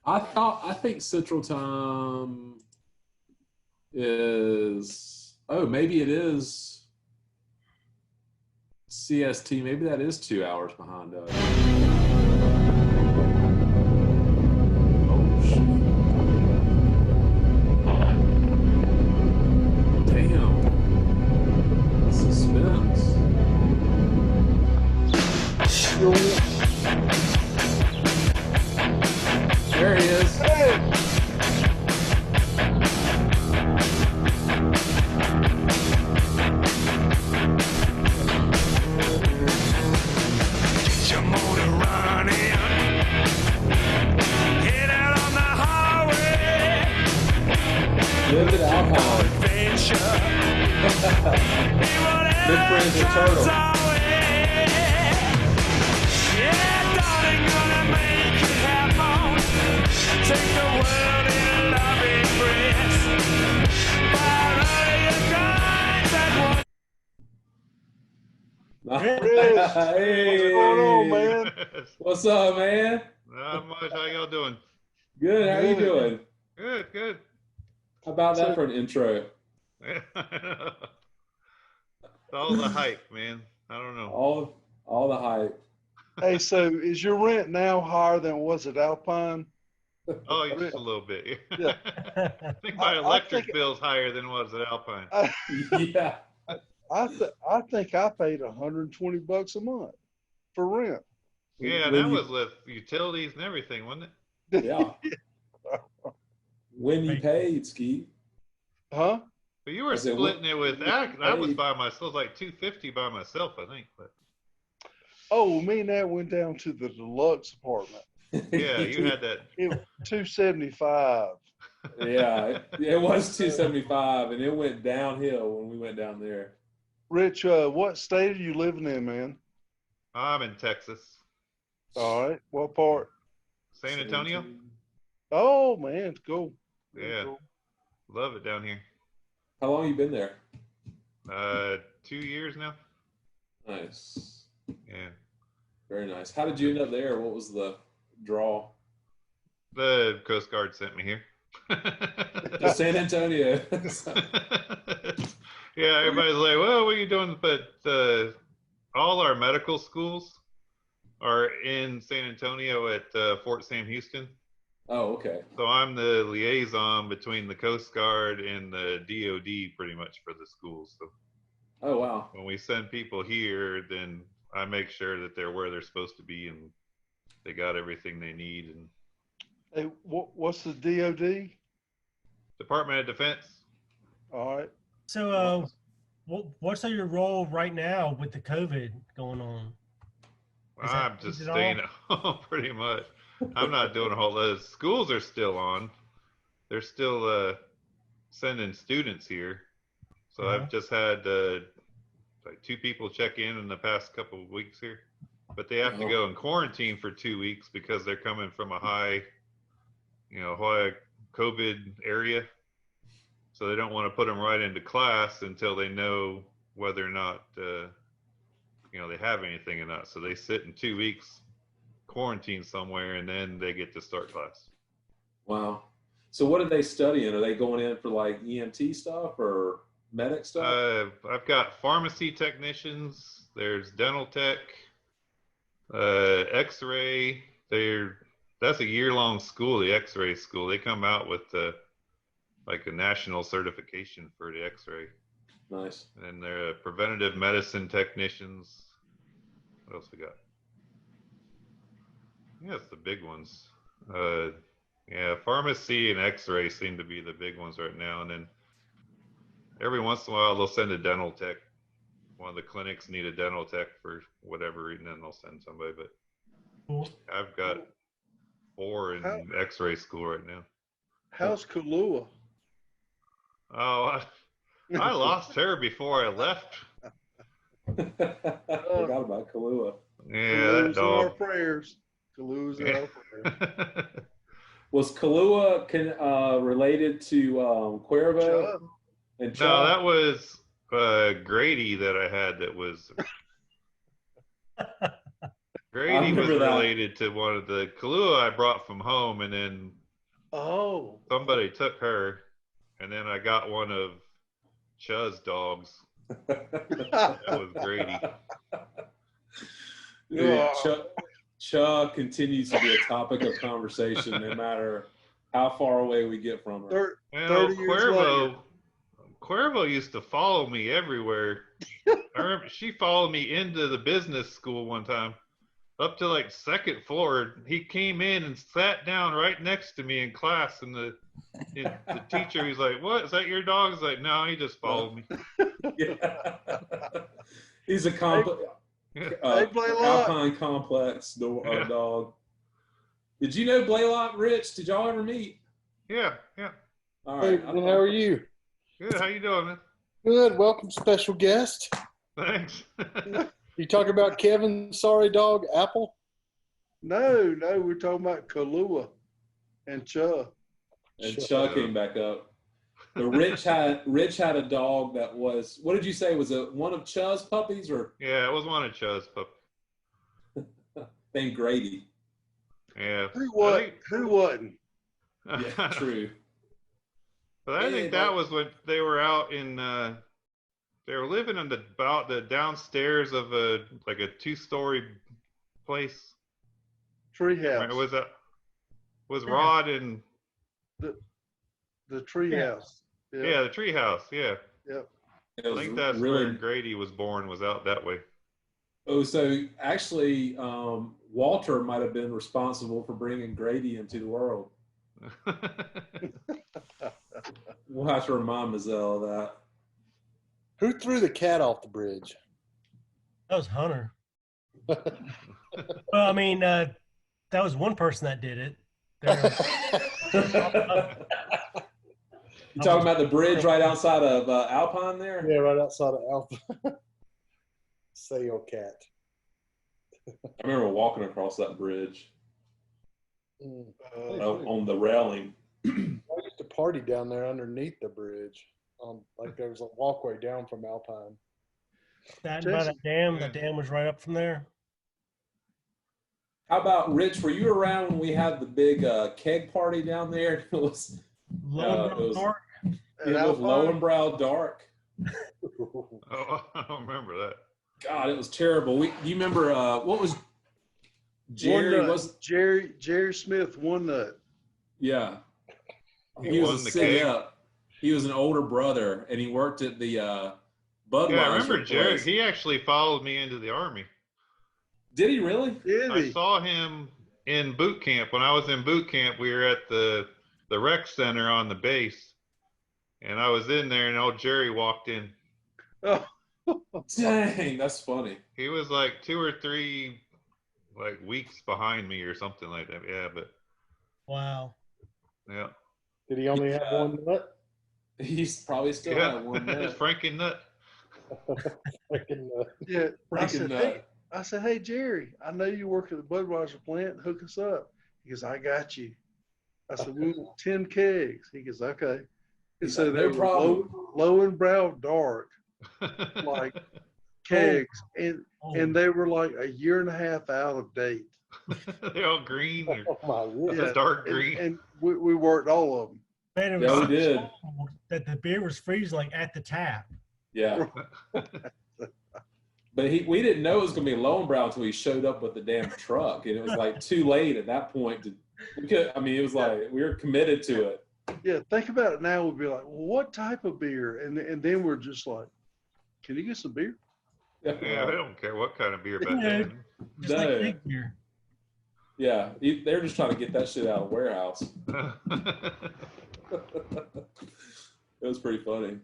I think Central Time is, oh, maybe it is CST. Maybe that is 2 hours behind us. Oh, shit. Damn. Suspense. There he is. Hey! Get your motor running. Head out on the highway. Live it Alpine. Adventure. Good friends with Turtle. Yeah, darling, gonna make it happen. Take the world in a loving embrace. Fire out your guns that Chris, Hey. what's going on, man? What's up, man? Not much. How y'all doing? Good. How you Good. doing? Good, good. How about that So- for an intro? All the hype, man. I don't know. All the hype. Hey, so is your rent now higher than was it Alpine? Oh, just a little bit. Yeah. I think my I electric think- bill's higher than was at Alpine. Yeah. I think I paid $120 a month for rent. Yeah, When that you- was with utilities and everything, wasn't it? Yeah. When you paid, Ski. Huh? But you were I said, splitting it with that. That was paid. by myself. It was like $250 by myself, I think. But Oh, me and that went down to the deluxe apartment. yeah, you had that. It was $275. Yeah, it was 275, and it went downhill when we went down there. Rich, what state are you living in, man? I'm in Texas, All right. What part? San Antonio. Oh, man, cool. Yeah, Cool. love it down here. How long you been there? 2 years now. Nice. Yeah. Very nice. How did you end up there? What was the draw? The Coast Guard sent me here. To San Antonio. Yeah, everybody's like, well, what are you doing? But all our medical schools are in San Antonio at Fort Sam Houston. Oh, okay. So I'm the liaison between the Coast Guard and the DOD pretty much for the schools. So Oh, wow. when we send people here, then I make sure that they're where they're supposed to be and they got everything they need. And Hey, what's the DOD? Department of Defense. All right. So, what's your role right now with the COVID going on? Is that- I'm just is it all? staying at home pretty much. I'm not doing a whole lot. Schools are still on. They're still sending students here. So Uh-huh. I've just had like 2 people check in the past couple of weeks here, but they have to go in quarantine for 2 weeks because they're coming from a high COVID area. So they don't want to put them right into class until they know whether or not they have anything or not. So they sit in 2 weeks quarantine somewhere and then they get to start class. Wow. So what are they studying? Are they going in for like EMT stuff or medic stuff? I've got pharmacy technicians. There's dental tech, X-ray. That's a year-long school. The X-ray school. They come out with like a national certification for the X-ray. Nice. And they're preventative medicine technicians. What else we got? Yeah, it's the big ones. Yeah, pharmacy and X-ray seem to be the big ones right now. And then every once in a while, they'll send a dental tech. One of the clinics need a dental tech for whatever reason, and they'll send somebody. But Cool. I've got 4 in X-ray school right now. How's Kahlua? Oh, I lost her before I left. Forgot about Kahlua. Yeah, that Kalua's in our dog. prayers. Kalua's in our prayers. Was Kahlua related to Cuervo Chuck. and No, Chuck? that was Grady that I had that was Grady was remember that. related to one of the Kahlua I brought from home, and then Oh, somebody took her, and then I got one of Chuz's dogs. That was Grady. Dude, Chuck continues to be a topic of conversation no matter how far away we get from her. 30 years later. Cuervo used to follow me everywhere. I remember she followed me into the business school one time, up to like second floor. He came in and sat down right next to me in class, and the teacher, he's like, "What, is that your dog?" He's like, "No, he just followed me." Yeah. He's a Blaylock. Alpine complex dog. Did you know Blaylock, Rich? Did y'all ever meet? Yeah. All Hey, right. man, how are you? Good. How you doing, man? Good. Welcome, special guest. Thanks. You talking about Kevin's sorry dog, Apple? No, we're talking about Kahlua and Chuck. And Chuck came back up. But Rich had a dog that was, what did you say, was it one of Chuz's puppies or Yeah, it was one of Chuz's puppies. named Grady? Yeah. Who wasn't? Yeah, true. But I think that was when they were out in. They were living in the downstairs of a 2-story place. Treehouse. Was Rod and The treehouse. yeah, the treehouse, yeah. Yep. I think that's where Grady was born, was out that way. Oh, so actually, Walter might have been responsible for bringing Grady into the world. We'll have to remind Mazel of that. Who threw the cat off the bridge? That was Hunter. Well, I mean, that was one person that did it. You talking about the bridge right outside of Alpine there? Yeah, right outside of Alpha. Sale cat. I remember walking across that bridge on the railing. I used to party down there underneath the bridge. Like there was a walkway down from Alpine. That by that dam. That dam was right up from there. How about Rich? Were you around when we had the big keg party down there? It was Dark. Lowenbrow Dark. Oh, I don't remember that. God, it was terrible. Do you remember what was Jerry Smith, One Nut. Yeah, He won the keg. He was an older brother, and he worked at the Budweiser. Yeah, I remember Jerry. place. He actually followed me into the Army. Did he really? I saw him in boot camp. When I was in boot camp, we were at the rec center on the base, and I was in there, and old Jerry walked in. Oh. Dang, that's funny. He was like 2 or 3 weeks behind me or something like that. Yeah, but Wow. yeah. Did he only have one nut? He's probably still had one. It's Franken Nut. Freaking nut. Yeah. Freaking nut. I said, hey, Jerry, I know you work at the Budweiser plant. Hook us up. He goes, I got you. I said, we want 10 kegs. He goes, okay. And so they were Lowenbrow Dark, like kegs, and they were like a year and a half out of date. They're all green or Oh my word. dark green. And we worked all of them. Man, it Yeah, was we did. cold that the beer was freezing like at the tap. Yeah. But we didn't know it was going to be Lowenbrow until he showed up with the damn truck, and it was like too late at that point. It was like we were committed to it. Yeah, think about it now. We'd be like, well, what type of beer? And then we're just like, can you get some beer? Yeah, I don't care what kind of beer back then. Just like big beer. Yeah, they're just trying to get that shit out of the warehouse. It was pretty funny.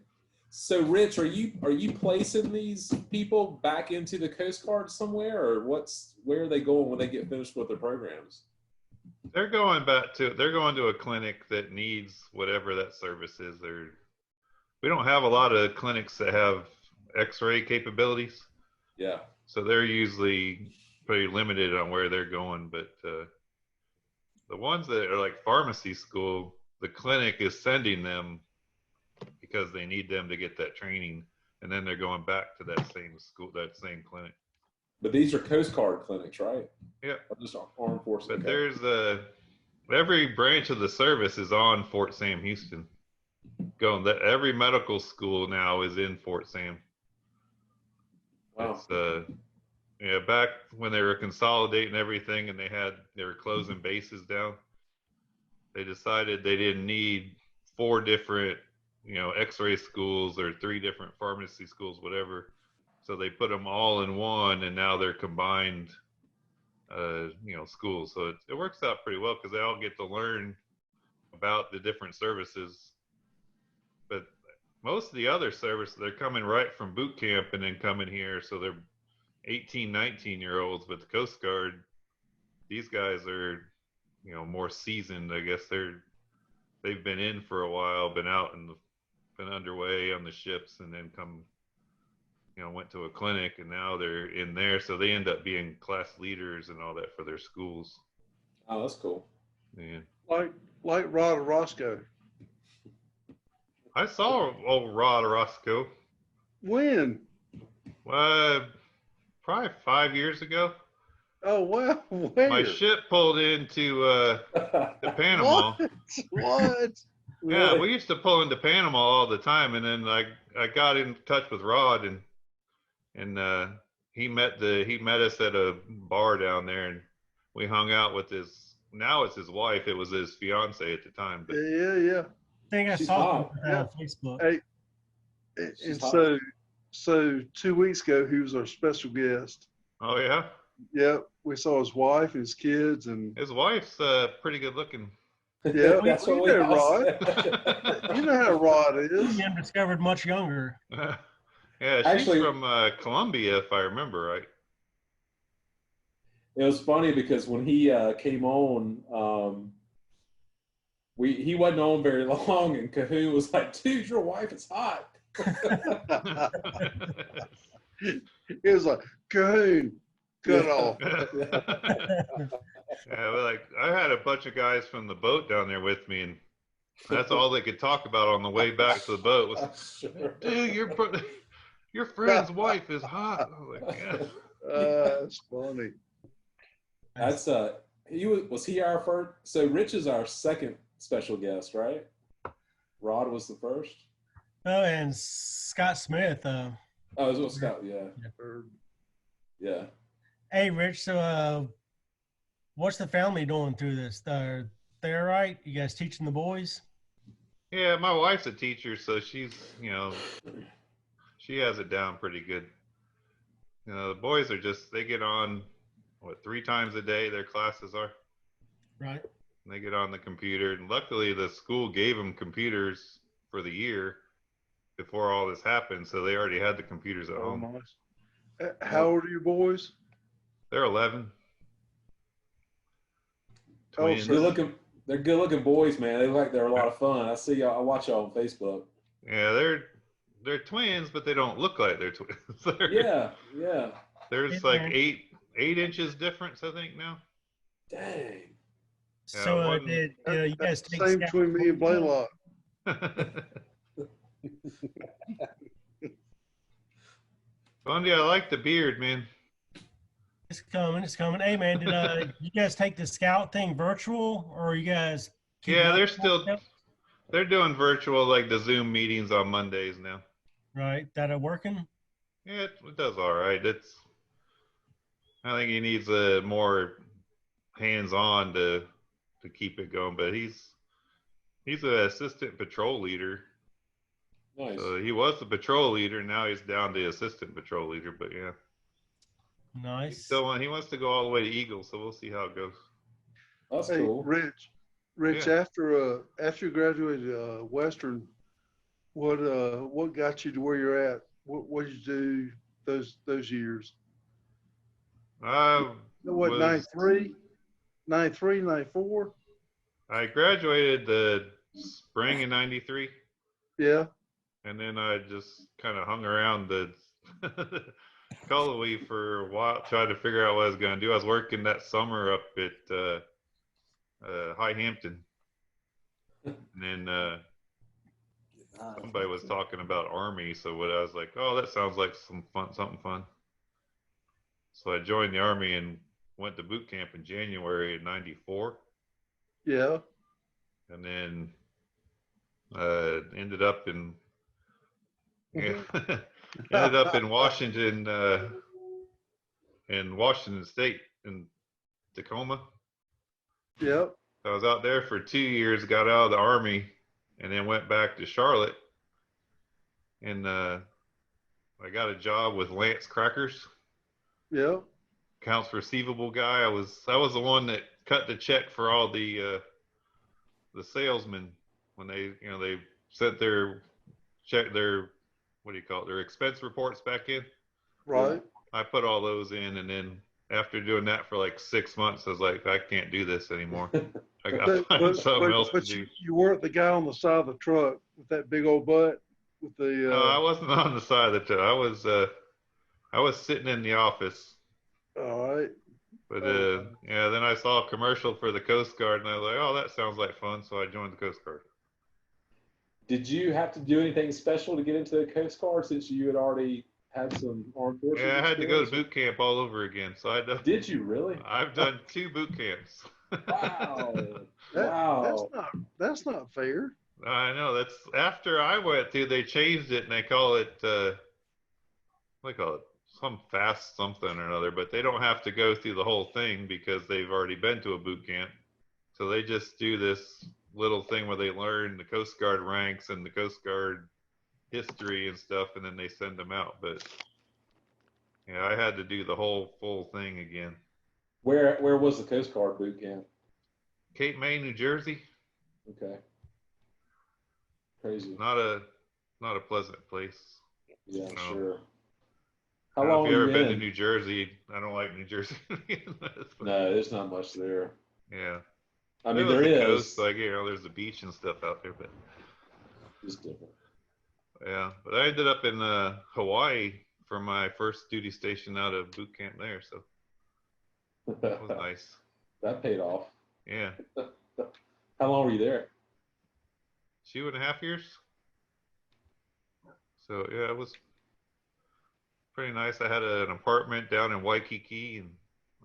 So, Rich, are you placing these people back into the Coast Guard somewhere, or where are they going when they get finished with their programs? They're going to a clinic that needs whatever that service is. We don't have a lot of clinics that have X-ray capabilities. Yeah. So they're usually pretty limited on where they're going. But the ones that are like pharmacy school, the clinic is sending them because they need them to get that training, and then they're going back to that same school, that same clinic. But these are Coast Guard clinics, right? Yeah. Or just armed forces. But Okay. there's every branch of the service is on Fort Sam Houston. Every medical school now is in Fort Sam. Wow. It's yeah, back when they were consolidating everything and they were closing bases down, they decided they didn't need 4 different, X-ray schools or 3 different pharmacy schools, whatever. So they put them all in one, and now they're combined, schools. So it works out pretty well because they all get to learn about the different services. But most of the other services, they're coming right from boot camp and then coming here. So they're 18, 19-year-olds. But the Coast Guard, these guys are, more seasoned. I guess they've been in for a while, been out and been underway on the ships, and then went to a clinic, and now they're in there. So they end up being class leaders and all that for their schools. Oh, that's cool. Yeah. Like Rod Orozco. I saw old Rod Orozco. When? Probably 5 years ago. Oh, wow. Where? My ship pulled into the Panama. What? Yeah, we used to pull into Panama all the time, and then I got in touch with Rod, and he met us at a bar down there, and we hung out with now it's his wife. It was his fiance at the time. But Yeah. I think I She's saw hot. it on Facebook. Hey, She's and hot. so 2 weeks ago, he was our special guest. oh yeah, Yeah, we saw his wife, his kids, and his wife's pretty good looking. yeah, That's you what we know all Rod. said. You know how Rod is. Him discovered much younger. Yeah, she's Actually- from Colombia, if I remember right. It was funny because when he came on, he wasn't on very long, and Cahoon was like, "Dude, your wife is hot." He was like, Cahoon, cut off. Yeah, but I had a bunch of guys from the boat down there with me, and that's all they could talk about on the way back to the boat was, Sure. "Dude, your friend's wife is hot." I was like, "Yeah." That's funny. That's was he our first? So Rich is our second special guest, right? Rod was the first. Oh, and Scott Smith. Oh, it was Scott. Yeah, yeah. Hey, Rich. So, what's the family doing through this? They all right? You guys teaching the boys? Yeah, my wife's a teacher, so she's, she has it down pretty good. The boys they get on, 3 times a day their classes are. Right. And they get on the computer, and luckily the school gave them computers for the year before all this happened, so they already had the computers at home. Nice. How old are your boys? They're 11. Oh, Twins. so- They're good looking boys, man. They look like they're a lot of fun. I see y'all. I watch y'all on Facebook. Yeah, they're twins, but they don't look like they're twins. Yeah. There's like 8 inches difference, I think, now. Dang. So, one- did you guys take Same Scott- between me and Blaylock. Bundy, I like the beard, man. It's coming. It's coming. Hey, man, did you guys take the scout thing virtual, or you guys? keep Yeah, up they're with they're doing virtual, like the Zoom meetings on Mondays now. it? Right. That are working. Yeah, it does all right. I think he needs more hands-on to keep it going, but he's an assistant patrol leader. Nice. So he was the patrol leader, now he's down to assistant patrol leader. But yeah, Nice. he wants to go all the way to Eagle, so we'll see how it goes. That's Hey, cool. Rich, Yeah. after you graduated Western, what got you to where you're at? What did you do those years? I What, was- 93, 93, 94? I graduated the spring in '93. Yeah. And then I just kind of hung around the Cullowhee for a while, trying to figure out what I was going to do. I was working that summer up at High Hampton. And then somebody was talking about Army. So I was like, oh, that sounds like something fun. So I joined the Army and went to boot camp in January of '94, Yeah. and then ended up in ended up in Washington State in Tacoma. Yep. I was out there for 2 years, got out of the Army, and then went back to Charlotte. And I got a job with Lance Crackers, Yep. accounts receivable guy. I was the one that cut the check for all the salesmen when they sent their what do you call it, their expense reports back in. Right. I put all those in, and then after doing that for like 6 months, I was like, I can't do this anymore. I got to find something else to do. You weren't the guy on the side of the truck with that big old butt with the. No, I wasn't on the side of the truck. I was sitting in the office. All right. But yeah, then I saw a commercial for the Coast Guard, and I was like, oh, that sounds like fun. So I joined the Coast Guard. Did you have to do anything special to get into the Coast Guard since you had already had some armed forces? Yeah, I had to go to experience? boot camp all over again. So Did you really? I've done 2 boot camps. Wow. That's Wow. not fair. I know. That's after I went through. They changed it, and they call it what do they call it? Some fast something or another. But they don't have to go through the whole thing because they've already been to a boot camp. So they just do this little thing where they learn the Coast Guard ranks and the Coast Guard history and stuff, and then they send them out. But yeah, I had to do the whole full thing again. Where was the Coast Guard boot camp? Cape May, New Jersey. Okay. Crazy. Not a pleasant place. Yeah, No. sure. How If long you were ever you been to in? New Jersey, I don't like New Jersey. No, there's not much there. Yeah. I mean, was there the is. coast, like, there's the beach and stuff out there, but It's different. yeah. But I ended up in Hawaii for my first duty station out of boot camp there, so that was nice. That paid off. Yeah. How long were you there? 2.5 years. So yeah, it was pretty nice. I had an apartment down in Waikiki, and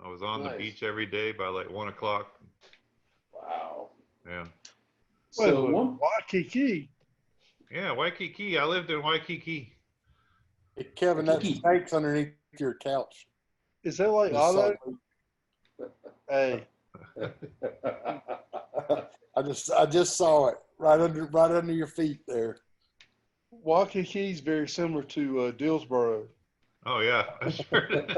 I was on the beach every day by like 1 o'clock. Wow. Yeah. So Wait, Waikiki. Yeah, Waikiki. I lived in Waikiki. Hey, Kevin, that snake's underneath your couch. Is that like Otto? Hey. I just saw it right under your feet there. Waikiki's very similar to Dillsboro. Oh yeah, I sure did.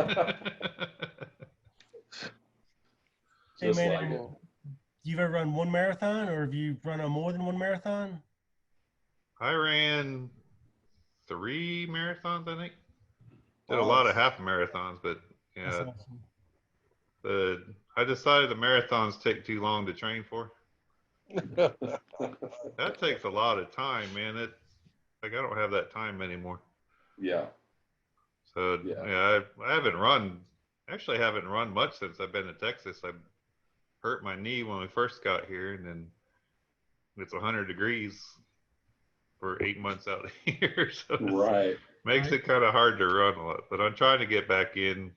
Hey man, you've ever run one marathon, or have you run on more than one marathon? I ran 3 marathons, I think. Did a lot of half marathons, but yeah. Awesome. I decided the marathons take too long to train for. That takes a lot of time, man. I don't have that time anymore. Yeah. So yeah, I haven't run much since I've been to Texas. I hurt my knee when we first got here, and then it's 100 degrees for 8 months out of here. So Right. Makes it kind of hard to run a lot, but I'm trying to get back in.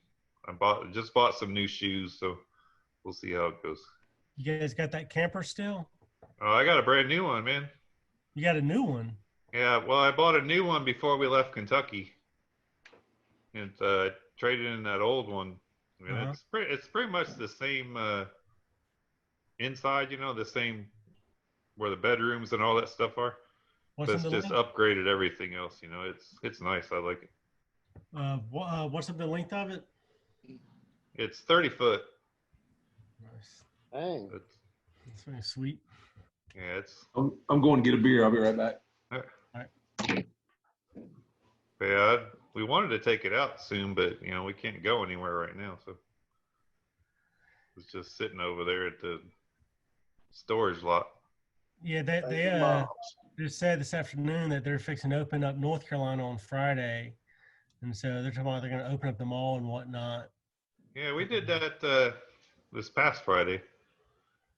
Just bought some new shoes, so we'll see how it goes. You guys got that camper still? Oh, I got a brand new one, man. You got a new one? Yeah, well, I bought a new one before we left Kentucky, and traded in that old one. I mean, it's pretty much the same inside, the same where the bedrooms and all that stuff are. But it's just upgraded everything else. It's nice. I like it. What's the length of it? It's 30 foot. Nice. Dang. That's very sweet. Yeah, it's. I'm going to get a beer. I'll be right back. All right. Yeah, we wanted to take it out soon, but we can't go anywhere right now, so it's just sitting over there at the storage lot. Yeah, they said this afternoon that they're fixing to open up North Carolina on Friday, and so they're talking about they're going to open up the mall and whatnot. Yeah, we did that this past Friday.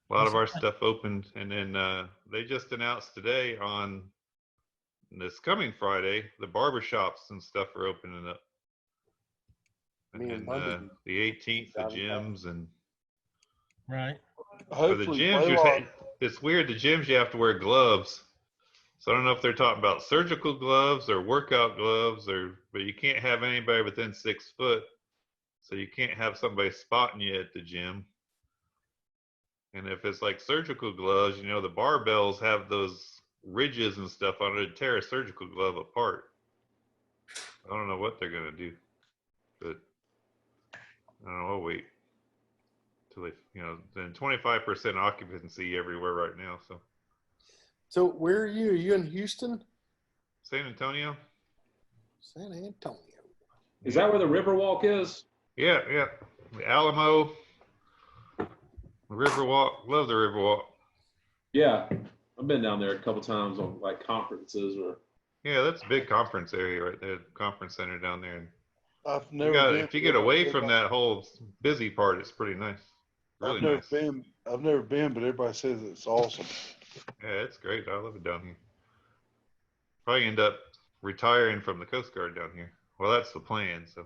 A lot of our stuff opened, and then they just announced today on this coming Friday, the barbershops and stuff are opening up. Me and And Monday. the 18th, the gyms, and Right. for the Hopefully, gyms, it's weird. The gyms, you have to wear gloves. So I don't know if they're talking about surgical gloves or workout gloves, but you can't have anybody within 6 foot. So you can't have somebody spotting you at the gym. And if it's like surgical gloves, you know, the barbells have those ridges and stuff on it to tear a surgical glove apart. I don't know what they're going to do, but I don't know. I'll wait till they, then 25% occupancy everywhere right now. So where are you? Are you in Houston? San Antonio? San Antonio. Is that where the Riverwalk is? Yeah. The Alamo, the Riverwalk. Love the Riverwalk. Yeah, I've been down there a couple times on like conferences or. Yeah, that's a big conference area right there. Conference center down there. And I've never been. if you get away from that whole busy part, it's pretty nice. Really nice. I've never been, but everybody says it's awesome. Yeah, it's great. I love it down here. Probably end up retiring from the Coast Guard down here. Well, that's the plan. So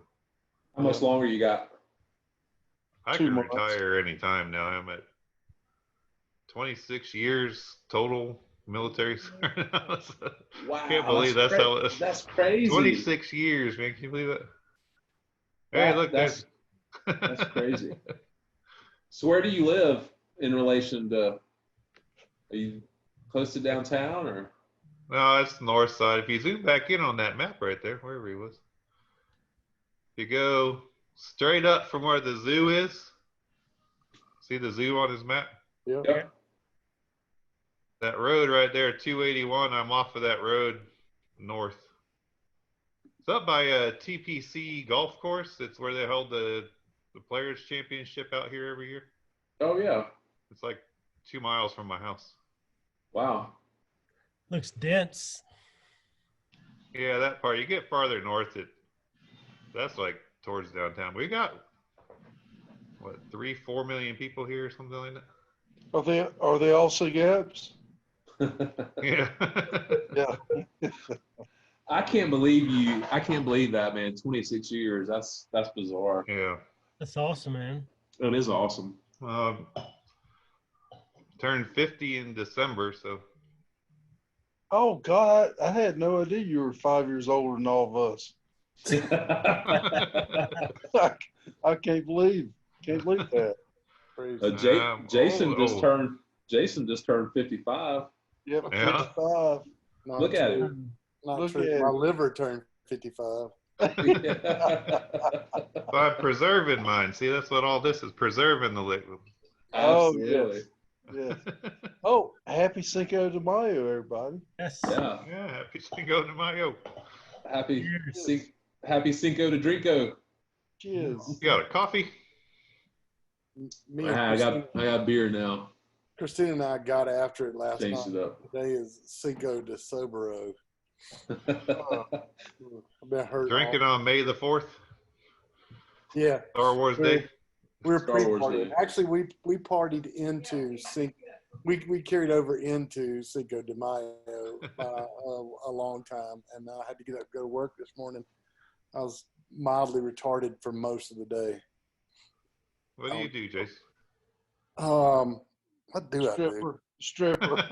How much longer you got? I 2 can months. retire anytime now. I'm at 26 years total military service. Wow, Can't believe that's how it is. That's crazy. 26 years, man. Can you believe that? Hey, look, that's crazy. So where do you live in relation to? Are you close to downtown or? No, it's the north side. If you zoom back in on that map right there, wherever he was, if you go straight up from where the zoo is, see the zoo on his map? Yeah. Yep. That road right there, 281, I'm off of that road north. It's up by a TPC golf course. It's where they hold the Players Championship out here every year. Oh yeah. It's like 2 miles from my house. Wow. Looks dense. Yeah, that part. You get farther north, that's like towards downtown. We got, what, 3-4 million people here or something like that? Are they also gaps? Yeah. Yeah. I can't believe that, man. 26 years. That's bizarre. Yeah. That's awesome, man. It is awesome. Turned 50 in December, so. Oh God, I had no idea you were 5 years older than all of us. I can't believe that. Jason just turned 55. Yep, Yeah. 55. Not Look at true. him. Not Look true. at My him. liver turned 55. So I'm preserving mine. See, that's what all this is, preserving the liquid. Oh, Absolutely. Yes. Oh, happy Cinco de Mayo, everybody. Yes. Yeah. Yeah, happy Cinco de Mayo. Happy Cheers. Cinco de Drinko. Cheers. You got a coffee? Me and I got beer now. Christina and I got after it last Changed night. it up. Today is Cinco de Sobero. I've been hurt. Drinking on May the 4th, Yeah. Star Wars Day. We're Star Wars pre-partying. Day. Actually, we partied into we carried over into Cinco de Mayo a long time, and I had to get up and go to work this morning. I was mildly retarded for most of the day. What do you do, Jason? What do I do? Stripper.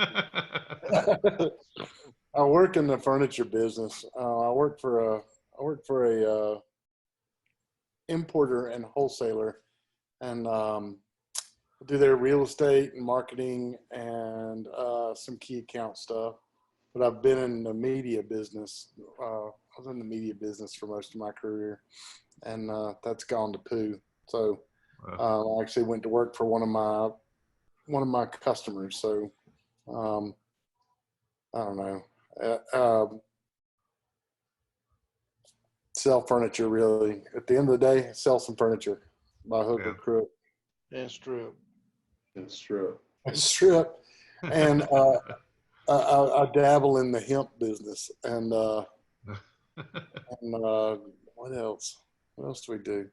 I work in the furniture business. I work for a importer and wholesaler, and do their real estate and marketing and some key account stuff. But I've been in the media business. I was in the media business for most of my career, and that's gone to poo. So I actually went to work for one of my customers. So I don't know. Sell furniture, really. At the end of the day, sell some furniture by hook or crook. And strip. It's true. Strip. And I dabble in the hemp business. And what else? What else do we do?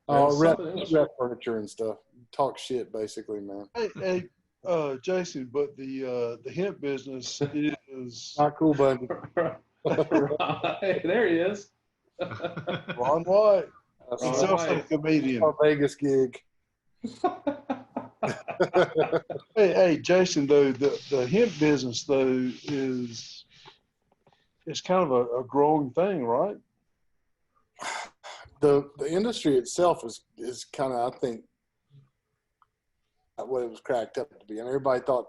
Rep furniture and stuff. Talk shit, basically, man. Hey, Jason, but the hemp business is Not cool, buddy. Right. There he is. Ron White. He's also a comedian. A Vegas gig. Hey, Jason, though, the hemp business, though, is kind of a growing thing, right? The industry itself is kind of, I think, what it was cracked up to be. I mean, everybody thought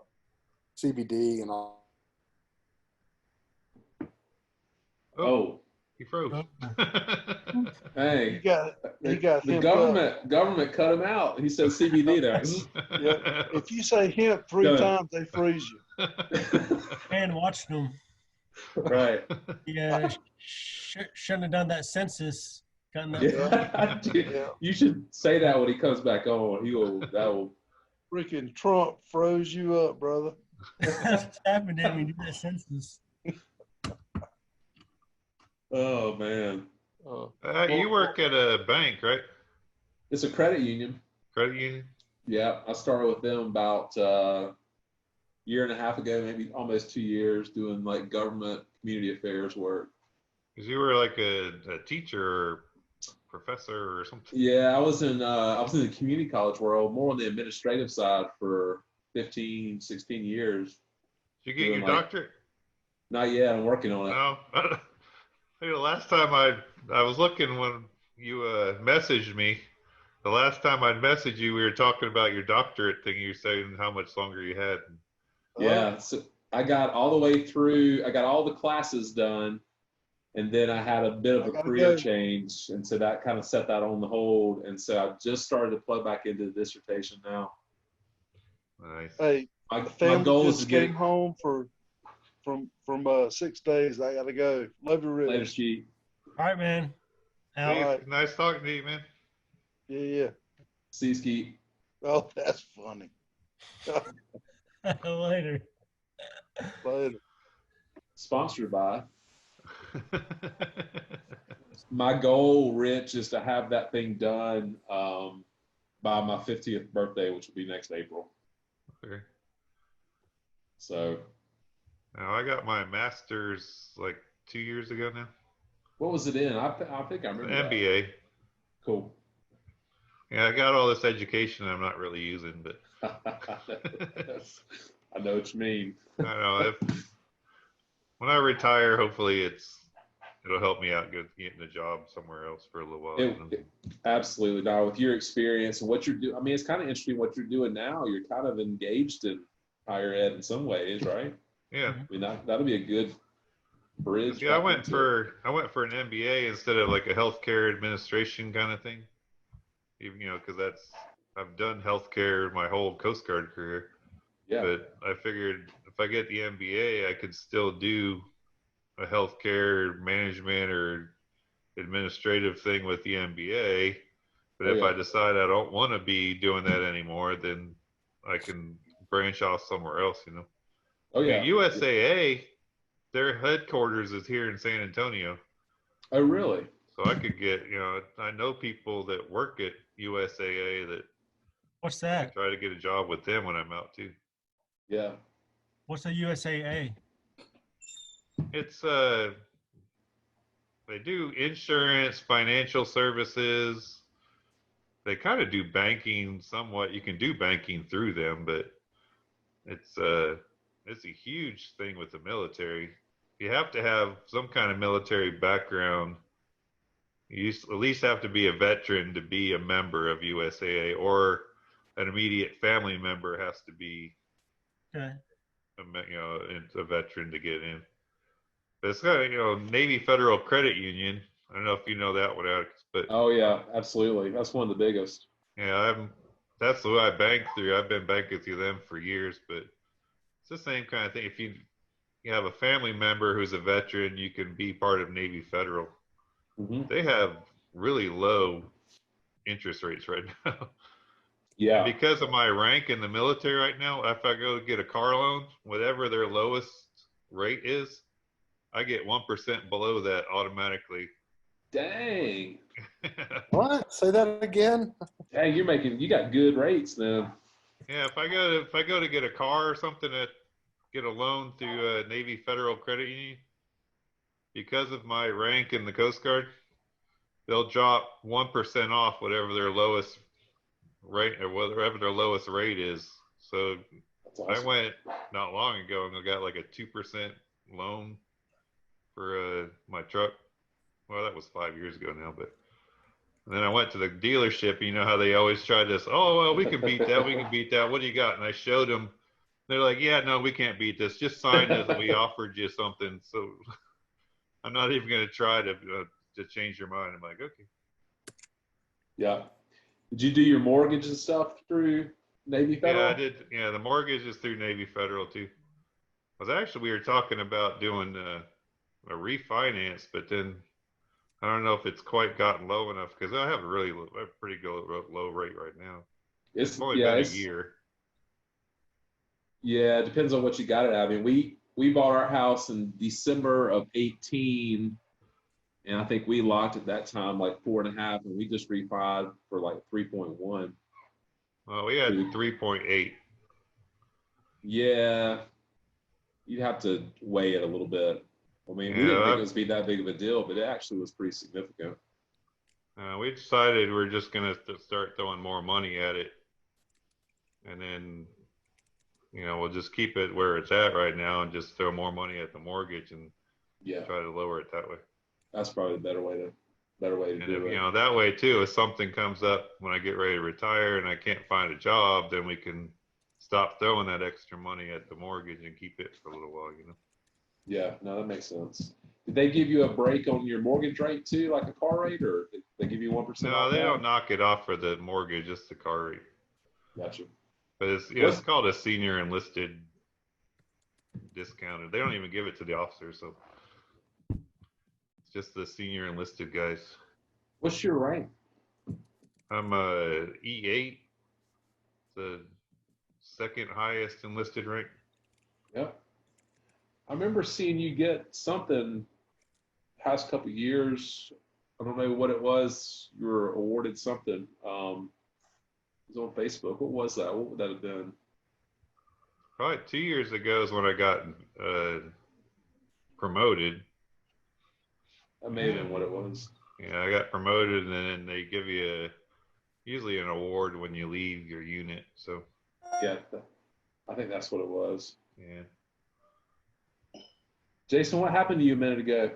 CBD and all. Oh, he froze. hey, he got the hemp government cut him out. He said CBD there. Yeah. If you say hemp 3 times, they freeze you. And watched them. Right. Yeah, shouldn't have done that census. Yeah. You should say that when he comes back on. That will. Freaking Trump froze you up, brother. That's what happened to me. Do that census. Oh man. You work at a bank, right? It's a credit union. Credit union? Yeah, I started with them about year and a half ago, maybe almost 2 years, doing like government community affairs work. Because you were like a teacher or professor or something. Yeah, I was in the community college world, more on the administrative side for 15, 16 years. Did you get your doctorate? Not yet. I'm working on it. No. The last time I was looking when you messaged me. The last time I messaged you, we were talking about your doctorate thing. You were saying how much longer you had. Yeah, so I got all the way through. I got all the classes done, and then I had a bit of a career change, and so that kind of set that on the hold. And so I just started to plug back into the dissertation now. Nice. Hey, my goal is to get home from 6 days. I gotta go. Love you, Rich. Later, Skeet. All right, man. Hey, right. Nice talking to you, man. Yeah. See you, Skeet. Oh, that's funny. Later. Sponsored by. My goal, Rich, is to have that thing done by my 50th birthday, which will be next April. Okay. So. Now I got my master's like 2 years ago now. What was it in? I think I remember. MBA. Cool. Yeah, I got all this education I'm not really using, but. I know what you mean. I know. When I retire, hopefully it'll help me out getting a job somewhere else for a little while. Absolutely, Now, with your experience and what you're doing, I mean, it's kind of interesting what you're doing now. You're kind of engaged in higher ed in some ways, right? Yeah. I mean, that'll be a good bridge. Yeah, I went for an MBA instead of like a healthcare administration kind of thing. Even, because I've done healthcare my whole Coast Guard career. Yeah. But I figured if I get the MBA, I could still do a healthcare management or administrative thing with the MBA. But if I decide I don't want to be doing that anymore, then I can branch off somewhere else, Oh, yeah. USAA, their headquarters is here in San Antonio. Oh, really? So I could get, I know people that work at USAA that. What's that? I try to get a job with them when I'm out too. Yeah. What's the USAA? It's they do insurance, financial services. They kind of do banking somewhat. You can do banking through them, but it's a huge thing with the military. You have to have some kind of military background. You at least have to be a veteran to be a member of USAA, or an immediate family member has to be, okay, a veteran to get in. But it's got, Navy Federal Credit Union. I don't know if you know that one, Alex, but. Oh yeah, absolutely. That's one of the biggest. Yeah, that's who I bank through. I've been banking through them for years, but it's the same kind of thing. If you have a family member who's a veteran, you can be part of Navy Federal. Mm-hmm. They have really low interest rates right now. Yeah. And because of my rank in the military right now, if I go get a car loan, whatever their lowest rate is, I get 1% below that automatically. Dang. What? Say that again. Dang, you got good rates now. Yeah, if I go to get a car or something, get a loan through Navy Federal Credit Union, because of my rank in the Coast Guard, they'll drop 1% off whatever their lowest rate or whatever their lowest rate is. So That's awesome. I went not long ago and I got like a 2% loan for my truck. Well, that was 5 years ago now, but and then I went to the dealership. You know how they always try this. Oh, well, we can beat that. We can beat that. What do you got? And I showed them. They're like, yeah, no, we can't beat this. Just sign this. We offered you something. So I'm not even going to try to change your mind. I'm like, okay. Yeah. Did you do your mortgage and stuff through Navy Federal? Yeah, I did. Yeah, the mortgage is through Navy Federal too. We were talking about doing a refinance, but then I don't know if it's quite gotten low enough because I have a pretty low rate right now. It's only been a year. Yeah, it depends on what you got it at. I mean, we bought our house in December of 18, and I think we locked at that time like 4.5, and we just refied for like 3.1. Well, we had 3.8. Yeah, you'd have to weigh it a little bit. I mean, we didn't think it was be that big of a deal, but it actually was pretty significant. We decided we're just going to start throwing more money at it. And then, we'll just keep it where it's at right now and just throw more money at the mortgage and try to lower it that way. That's probably the better way to do it. That way too, if something comes up when I get ready to retire and I can't find a job, then we can stop throwing that extra money at the mortgage and keep it for a little while, Yeah, no, that makes sense. Did they give you a break on your mortgage rate too, like a car rate, or did they give you 1%? No, they don't knock it off for the mortgage, just the car rate. Gotcha. But it's called a senior enlisted discounted. They don't even give it to the officers, so it's just the senior enlisted guys. What's your rank? I'm a E8, the second highest enlisted rank. Yep. I remember seeing you get something past couple of years. I don't know what it was. You were awarded something. It was on Facebook. What was that? What would that have been? Probably 2 years ago is when I got promoted. That may have been what it was. Yeah, I got promoted, and then they give you usually an award when you leave your unit. So. Yeah, I think that's what it was. Yeah. Jason, what happened to you a minute ago?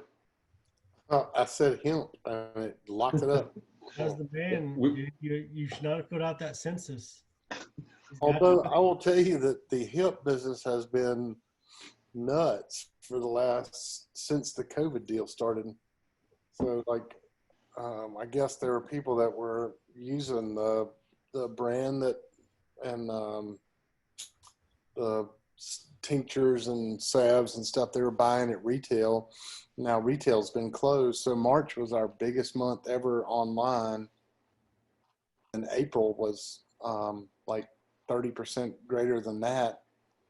I said hemp, and it locked it up. As the man, you should not have put out that census. Although I will tell you that the hemp business has been nuts for since the COVID deal started. So I guess there were people that were using the brand and the tinctures and salves and stuff they were buying at retail. Now retail's been closed. So March was our biggest month ever online. And April was like 30% greater than that.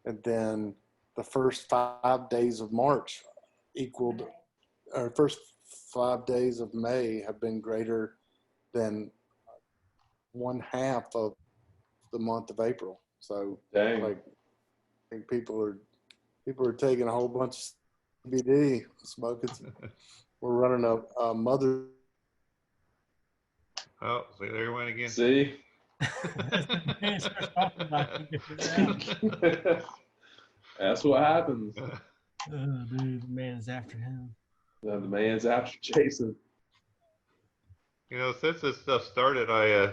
And then the first 5 days of March first 5 days of May have been greater than 1/2 of the month of April. So Dang. I think people are taking a whole bunch of CBD, smoking. We're running a mother. Oh, see, there you went again. See? That's what happens. Oh, dude, the man's after him. The man's after Jason. Since this stuff started, I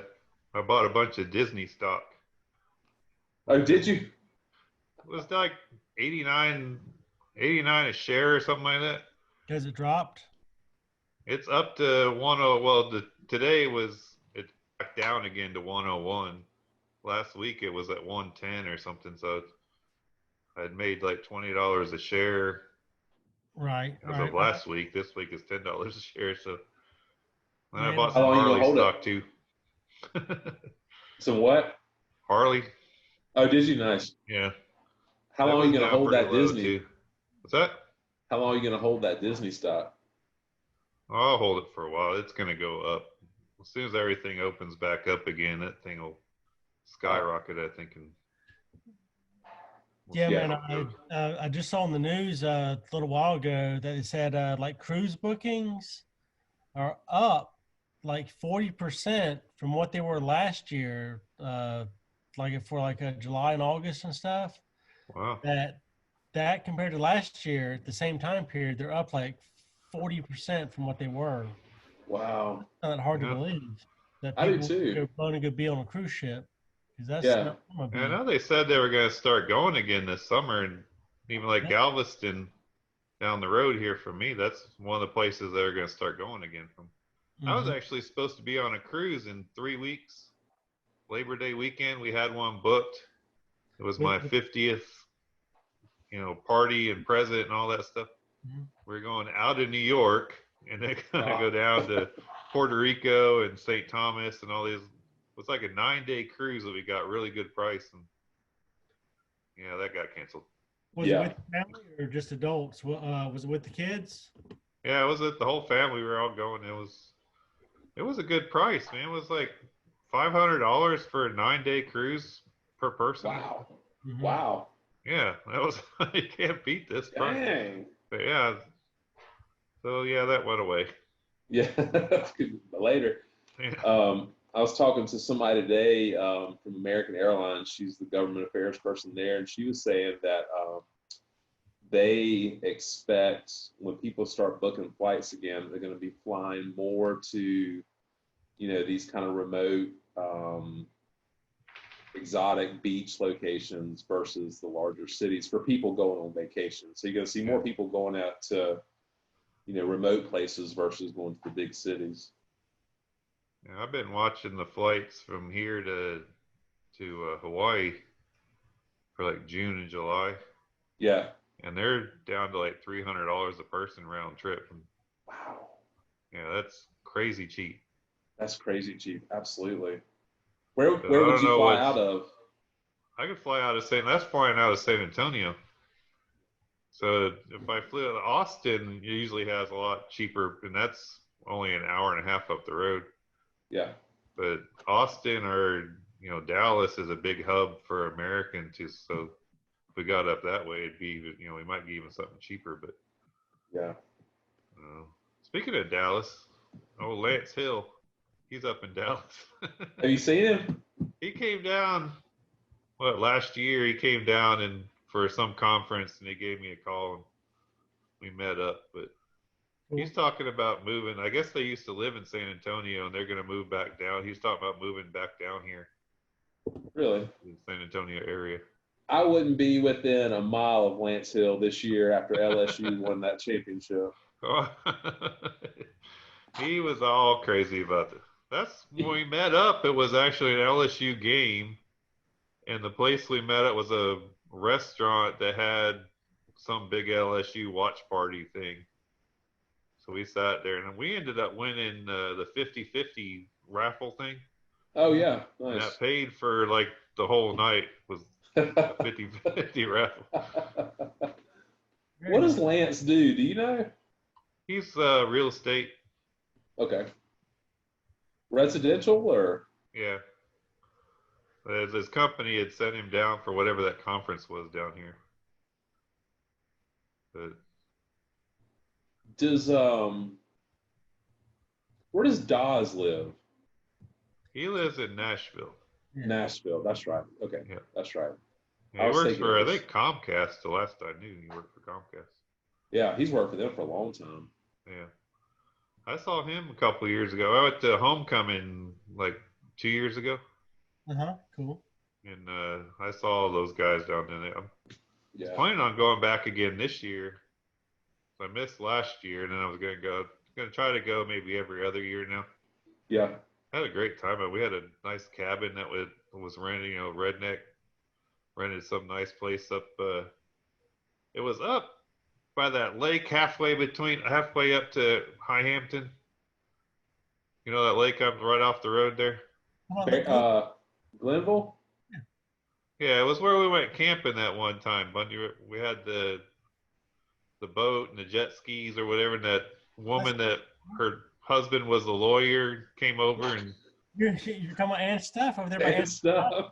bought a bunch of Disney stock. Oh, did you? It was like 89 a share or something like that. Has it dropped? It's up to 10. Well, today it's back down again to 101. Last week it was at 110 or something. So I'd made like $20 a share. Right. As of last week. This week is $10 a share. So then I bought How some long you gonna Harley hold stock it? too. Some what? Harley. Oh, did you? Nice. Yeah. How long are you going to hold that Disney? Too. What's that? How long are you going to hold that Disney stock? I'll hold it for a while. It's going to go up. As soon as everything opens back up again, that thing will skyrocket, I think. Man, I just saw on the news a little while ago that it said like cruise bookings are up like 40% from what they were last year, like for like July and August and stuff. Wow. That compared to last year at the same time period, they're up like 40% from what they were. Wow. Not that hard to Yeah. believe that I do people too. are going to be on a cruise ship, because that's Yeah. not going to And I be. know they said they were going to start going again this summer, and even like Yeah. Galveston down the road here from me, that's one of the places they're going to start going again from. I was Mhm. actually supposed to be on a cruise in 3 weeks. Labor Day weekend, we had one booked. It was my 50th, party and present and all that stuff. Mhm. We're going out of New York, and then going to Wow. go down to Puerto Rico and St. Thomas and all these. It was like a 9-day cruise that we got really good price, and yeah, that got canceled. Was Yeah. it with the family or just adults? Was it with the kids? Yeah, it was the whole family. We were all going. It was a good price, man. It was like $500 for a 9-day cruise per person. Wow. Mhm. Wow. Yeah, that was you can't beat this price. Dang. But yeah, so yeah, that went away. Yeah. Later. Yeah. I was talking to somebody today from American Airlines. She's the government affairs person there, and she was saying that they expect when people start booking flights again, they're going to be flying more to, these kind of remote, exotic beach locations versus the larger cities for people going on vacation. So you're going to see more people going out to, remote places versus going to the big cities. Yeah, I've been watching the flights from here to Hawaii for like June and July. Yeah. And they're down to like $300 a person round trip. Wow. Yeah, that's crazy cheap. That's crazy cheap. Absolutely. Where I would don't you know fly what's- out of? I could fly out of that's flying out of San Antonio. So if I flew out of Austin, it usually has a lot cheaper, and that's only an hour and a half up the road. Yeah. But Austin or Dallas is a big hub for American too. So if we got up that way, it'd be we might get even something cheaper. But Yeah. speaking of Dallas, Lance Hill, he's up in Dallas. Have you seen him? He came down. Last year he came down and for some conference, and he gave me a call and we met up. But he's talking about moving. I guess they used to live in San Antonio, and they're going to move back down. He's talking about moving back down here. Really? In the San Antonio area. I wouldn't be within a mile of Lance Hill this year after LSU won that championship. He was all crazy about it. That's when we met up. It was actually an LSU game, and the place we met at was a restaurant that had some big LSU watch party thing. So we sat there, and we ended up winning the 50-50 raffle thing. Oh, yeah. And Nice. that paid for like the whole night was a 50-50 raffle. What does Lance do? Do you know? He's real estate. Okay. Residential or? Yeah. His company had sent him down for whatever that conference was down here. But Does where does Dawes live? he lives in Nashville. Yeah. Nashville. That's right. Okay. Yeah. That's right. Yeah, he works for, I think, Comcast. The last I knew, he worked for Comcast. Yeah, he's worked for them for a long time. Yeah. I saw him a couple of years ago. I went to homecoming like 2 years ago. Cool. And I saw all those guys down there. I'm Yeah. planning on going back again this year. I missed last year, and then I was going to try to go maybe every other year now. Yeah. I had a great time. We had a nice cabin that was renting, redneck, rented some nice place up. It was up by that lake halfway up to High Hampton. You know that lake up right off the road there? Glenville? Yeah, it was where we went camping that one time. We had the boat and the jet skis or whatever, and that woman that her husband was a lawyer came over and You're talking about Aunt Stuff over there by Aunt Stuff.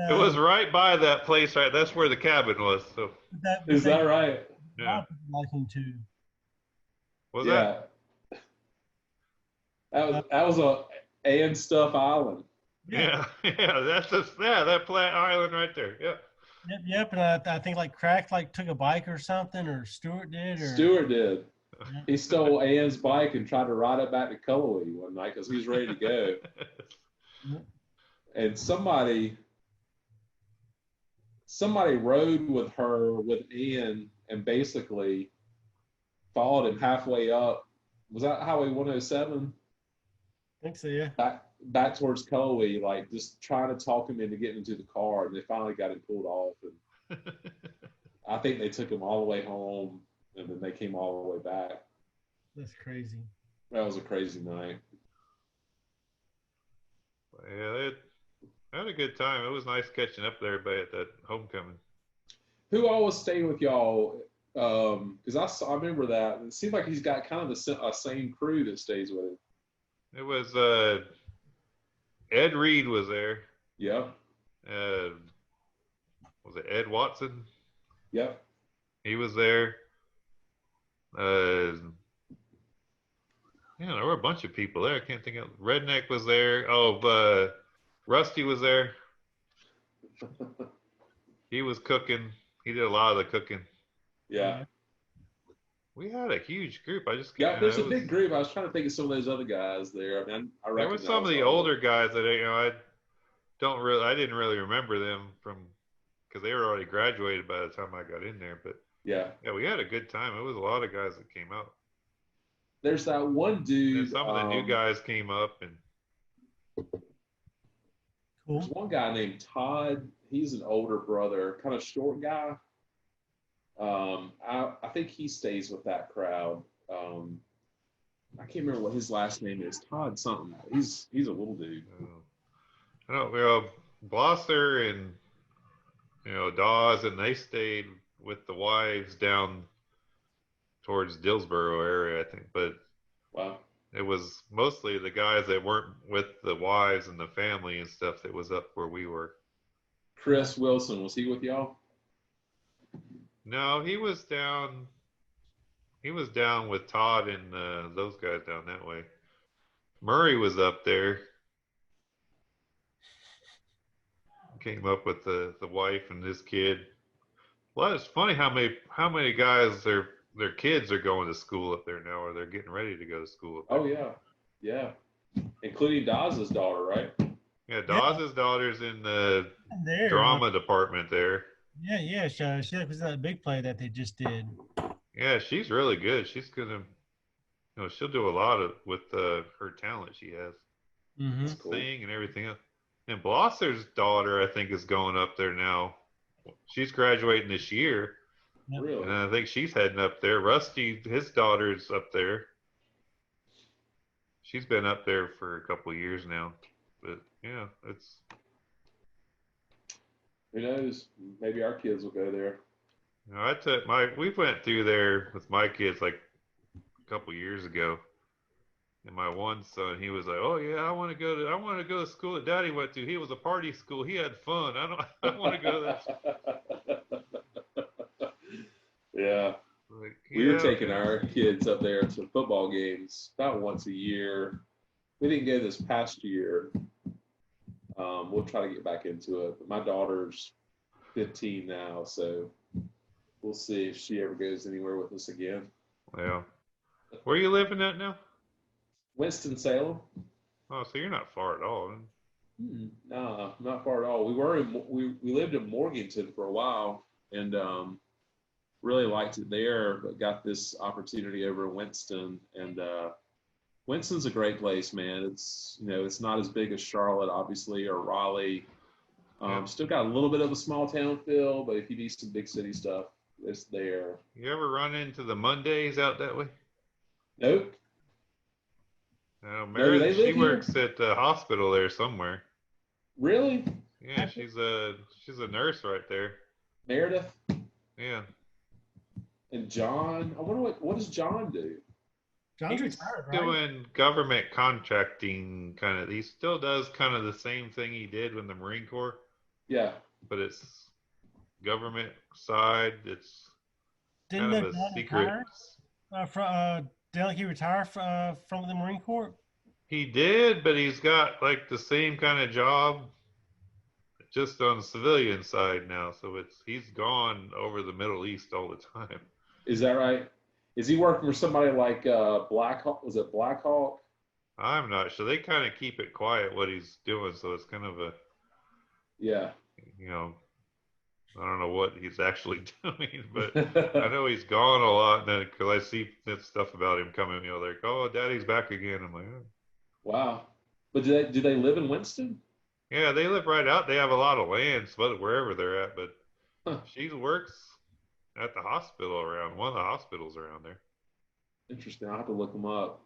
it was right by that place, right? That's where the cabin was. So Is that right? yeah. Like him too. Was Yeah. That was a and Stuff Island. Yeah, that Plant Island right there. Yeah. Yep. And I think like Crack like took a bike or something, or Stewart did, or Stewart did. Yeah. He stole Ann's bike and tried to ride it back to Cullowhee one night because he was ready to go. And somebody rode with her with Ann and basically followed him halfway up. Was that Highway 107? I think so, yeah. Back towards Cullowhee, like just trying to talk him into getting into the car, and they finally got him pulled off. And I think they took him all the way home, and then they came all the way back. That's crazy. That was a crazy night. Yeah, I had a good time. It was nice catching up there at that homecoming. Who always stayed with y'all? Because I remember that. It seems like he's got kind of the same crew that stays with him. It was Ed Reed was there. Yep. Was it Ed Watson? Yep. He was there. Yeah, there were a bunch of people there. I can't think of. Redneck was there. Oh, Rusty was there. He was cooking. He did a lot of the cooking. Yeah. We had a huge group. I just Yeah, there's a big group. I was trying to think of some of those other guys there. I mean, there were some of the older guys that I didn't really remember them from because they were already graduated by the time I got in there. But yeah, we had a good time. It was a lot of guys that came out. There's that one dude. And some of the new guys came up and. Cool. There's one guy named Todd. He's an older brother, kind of short guy. I think he stays with that crowd. I can't remember what his last name is. Todd something. He's a little dude. I don't. Blosser and Dawes, and they stayed with the wives down towards Dillsboro area, I think. But wow, it was mostly the guys that weren't with the wives and the family and stuff that was up where we were. Chris Wilson, was he with y'all? No, he was down. He was down with Todd and those guys down that way. Murray was up there. Came up with the wife and his kid. Well, it's funny how many guys their kids are going to school up there now, or they're getting ready to go to school up there. Oh yeah, including Dawes' daughter, right? Yeah, Dawes' daughter's in the drama department there. Yeah. She was that big play that they just did. Yeah, she's really good. She's gonna, she'll do a lot with her talent she has. Mm-hmm. Sing and everything else. And Blosser's daughter, I think, is going up there now. She's graduating this year. Yep. Really? And I think she's heading up there. Rusty, his daughter's up there. She's been up there for a couple of years now. But yeah, it's. Who knows? Maybe our kids will go there. We went through there with my kids like a couple years ago. And my one son, he was like, "Oh yeah, I want to go to school that Daddy went to. He was a party school. He had fun. I want to go to that." Yeah. Like, we were taking our kids up there to football games about once a year. We didn't go this past year. We'll try to get back into it. But my daughter's 15 now, so we'll see if she ever goes anywhere with us again. Yeah. Where are you living at now? Winston-Salem. Oh, so you're not far at all. No, not far at all. We lived in Morganton for a while and really liked it there, but got this opportunity over in Winston. And Winston's a great place, man. It's it's not as big as Charlotte, obviously, or Raleigh. Still got a little bit of a small town feel, but if you need some big city stuff, it's there. You ever run into the Mondays out that way? Nope. Meredith, she works at the hospital there somewhere. Really? Yeah, she's a nurse right there. Meredith? Yeah. And John, I wonder what does John do? John's He's retired, right? doing government contracting kind of. He still does kind of the same thing he did with the Marine Corps. Yeah. But it's government side. It's kind of a secret. Didn't he retire from the Marine Corps? He did, but he's got like the same kind of job, just on the civilian side now. So he's gone over the Middle East all the time. Is that right? Is he working for somebody like Black Hawk? Was it Black Hawk? I'm not sure. They kind of keep it quiet what he's doing, so it's kind of a, Yeah. you know, I don't know what he's actually doing, but I know he's gone a lot. And because I see stuff about him coming, like, oh, Daddy's back again. I'm like, oh. Wow. But do they live in Winston? Yeah, they live right out. They have a lot of land, but wherever they're at. But Huh. she works at the hospital around one of the hospitals around there. Interesting. I'll have to look them up.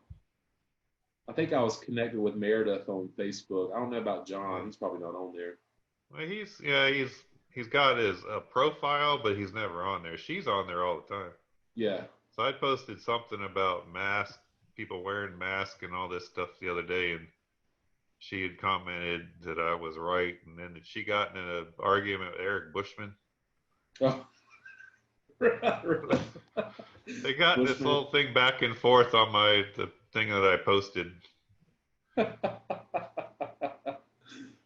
I think I was connected with Meredith on Facebook. I don't know about John. He's probably not on there. Well, he's got his profile, but he's never on there. She's on there all the time. Yeah. So I posted something about masks, people wearing masks and all this stuff the other day, and she had commented that I was right, and then she got in an argument with Eric Bushman. Oh. They got this whole thing back and forth on the thing that I posted.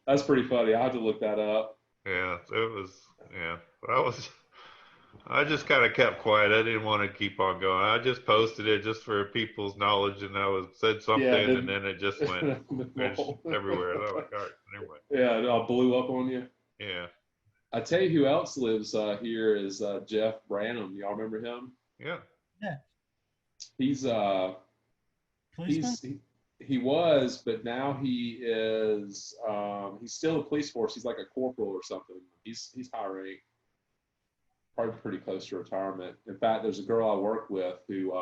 That's pretty funny. I'll have to look that up. Yeah, it was. Yeah, I just kind of kept quiet. I didn't want to keep on going. I just posted it just for people's knowledge, and said something, and then it just went everywhere. And I was like, all right, anyway. Yeah, it all blew up on you. Yeah. I tell you who else lives here is Jeff Branham. Y'all remember him? Yeah. Yeah. He's Policeman? he was, but now he is he's still in the police force. He's like a corporal or something. He's high rank, probably pretty close to retirement. In fact, there's a girl I work with who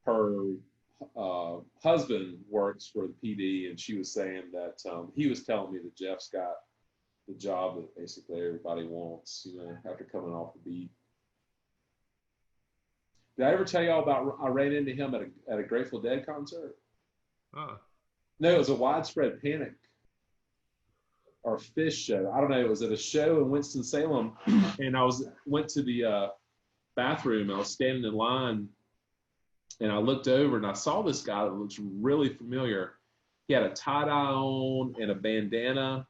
her husband works for the PD, and she was saying that he was telling me that Jeff's got the job that basically everybody wants, after coming off the beat. Did I ever tell y'all about I ran into him at a Grateful Dead concert? No, it was a Widespread Panic or Fish show. I don't know. It was at a show in Winston-Salem, and I went to the bathroom. I was standing in line, and I looked over, and I saw this guy that looks really familiar. He had a tie-dye on and a bandana,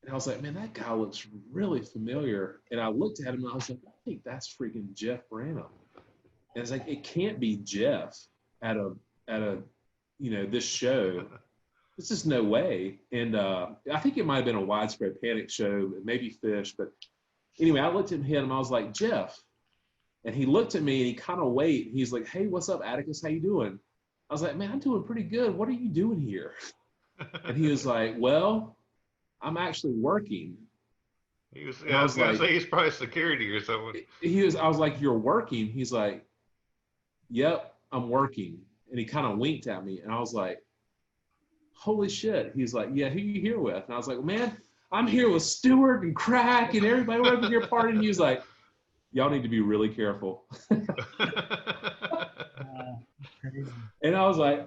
and I was like, man, that guy looks really familiar. And I looked at him, and I was like, I think that's freaking Jeff Branham. And it's like, it can't be Jeff at a this show. There's just no way. And I think it might have been a Widespread Panic show, maybe Fish. But anyway, I looked at him and I was like, Jeff. And he looked at me and he kind of waited. He's like, hey, what's up, Atticus? How you doing? I was like, man, I'm doing pretty good. What are you doing here? And he was like, well, I'm actually working. I was going to say he's probably security or something. I was like, you're working? He's like, yep, I'm working. And he kind of winked at me, and I was like, holy shit. He's like, yeah, who you here with? And I was like, man, I'm here with Stewart and Crack and everybody over here partying. And he was like, y'all need to be really careful. And I was like,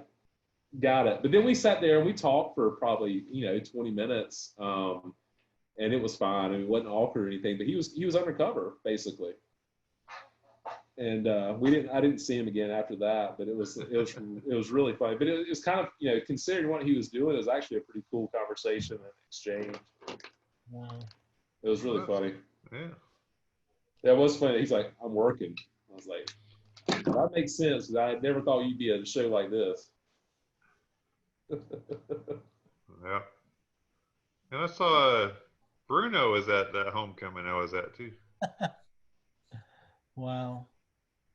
got it. But then we sat there and we talked for probably 20 minutes, and it was fine. I mean, it wasn't awkward or anything, but he was undercover basically. And I didn't see him again after that, but it was really funny. But it was kind of, considering what he was doing, it was actually a pretty cool conversation and exchange. Wow. It was really funny. Yeah. That was funny. He's like, I'm working. I was like, that makes sense, because I never thought you'd be at a show like this. Yeah. And I saw Bruno was at that homecoming I was at too. Wow.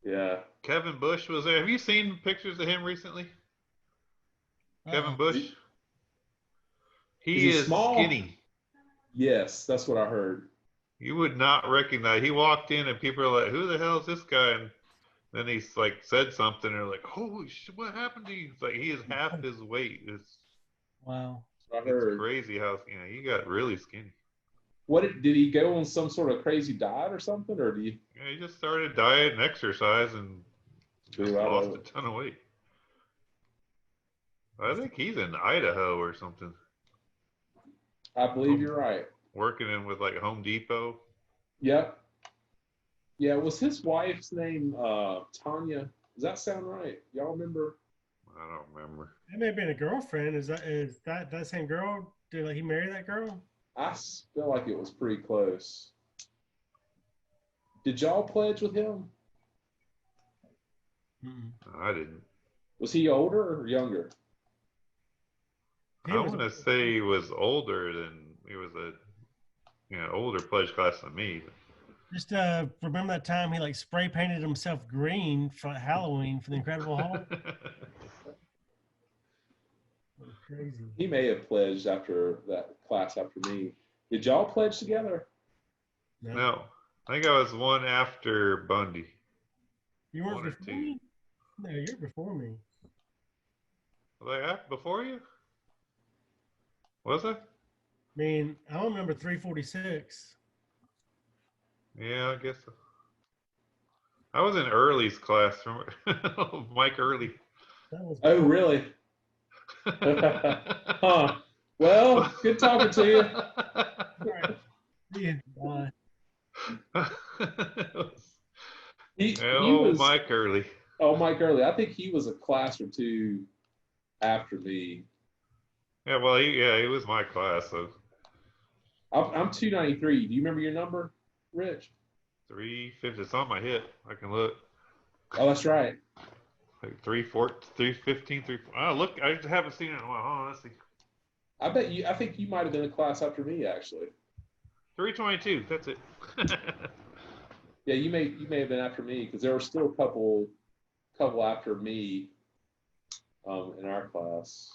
Yeah. Kevin Bush was there. Have you seen pictures of him recently? Kevin Bush? He is small? Skinny. Yes, that's what I heard. You would not recognize. He walked in and people are like, who the hell is this guy? And then he's like said something and they're like, holy shit, what happened to you? It's like he is half his weight. Wow. It's crazy how he got really skinny. Did he go on some sort of crazy diet or something, or he just started diet and exercise and lost a ton of weight. I think he's in Idaho or something. I believe you're right. Working in with like Home Depot. Yep. Yeah, was his wife's name Tanya? Does that sound right? Y'all remember? I don't remember. It may have been a girlfriend. Is that same girl? Did he marry that girl? I feel like it was pretty close. Did y'all pledge with him? Mm-mm. I didn't. Was he older or younger? I want to say he was older than he was older pledge class than me. Just remember that time he like spray painted himself green for Halloween for the Incredible Hulk. That was crazy. He may have pledged after that class after me. Did y'all pledge together? No, I think I was one after Bundy. You weren't One or before two. me? No, you're before me. Was I before you? Was I? I mean, I don't remember 346. Yeah, I guess so. I was in Early's class. Mike Early. That was Oh, really? Huh. Well, good talking to you. right. Yeah, He Oh, was. Mike Early. Oh, Mike Early. I think he was a class or two after me. Yeah, well, he was my class. So I'm 293. Do you remember your number, Rich? 350. It's on my hip. I can look. Oh, that's right. Like 315, 3. Oh, look, I haven't seen it in a while. Hold on, let's see. I bet you. I think you might have been a class after me, actually. 322. That's it. Yeah, you may have been after me because there were still a couple after me in our class.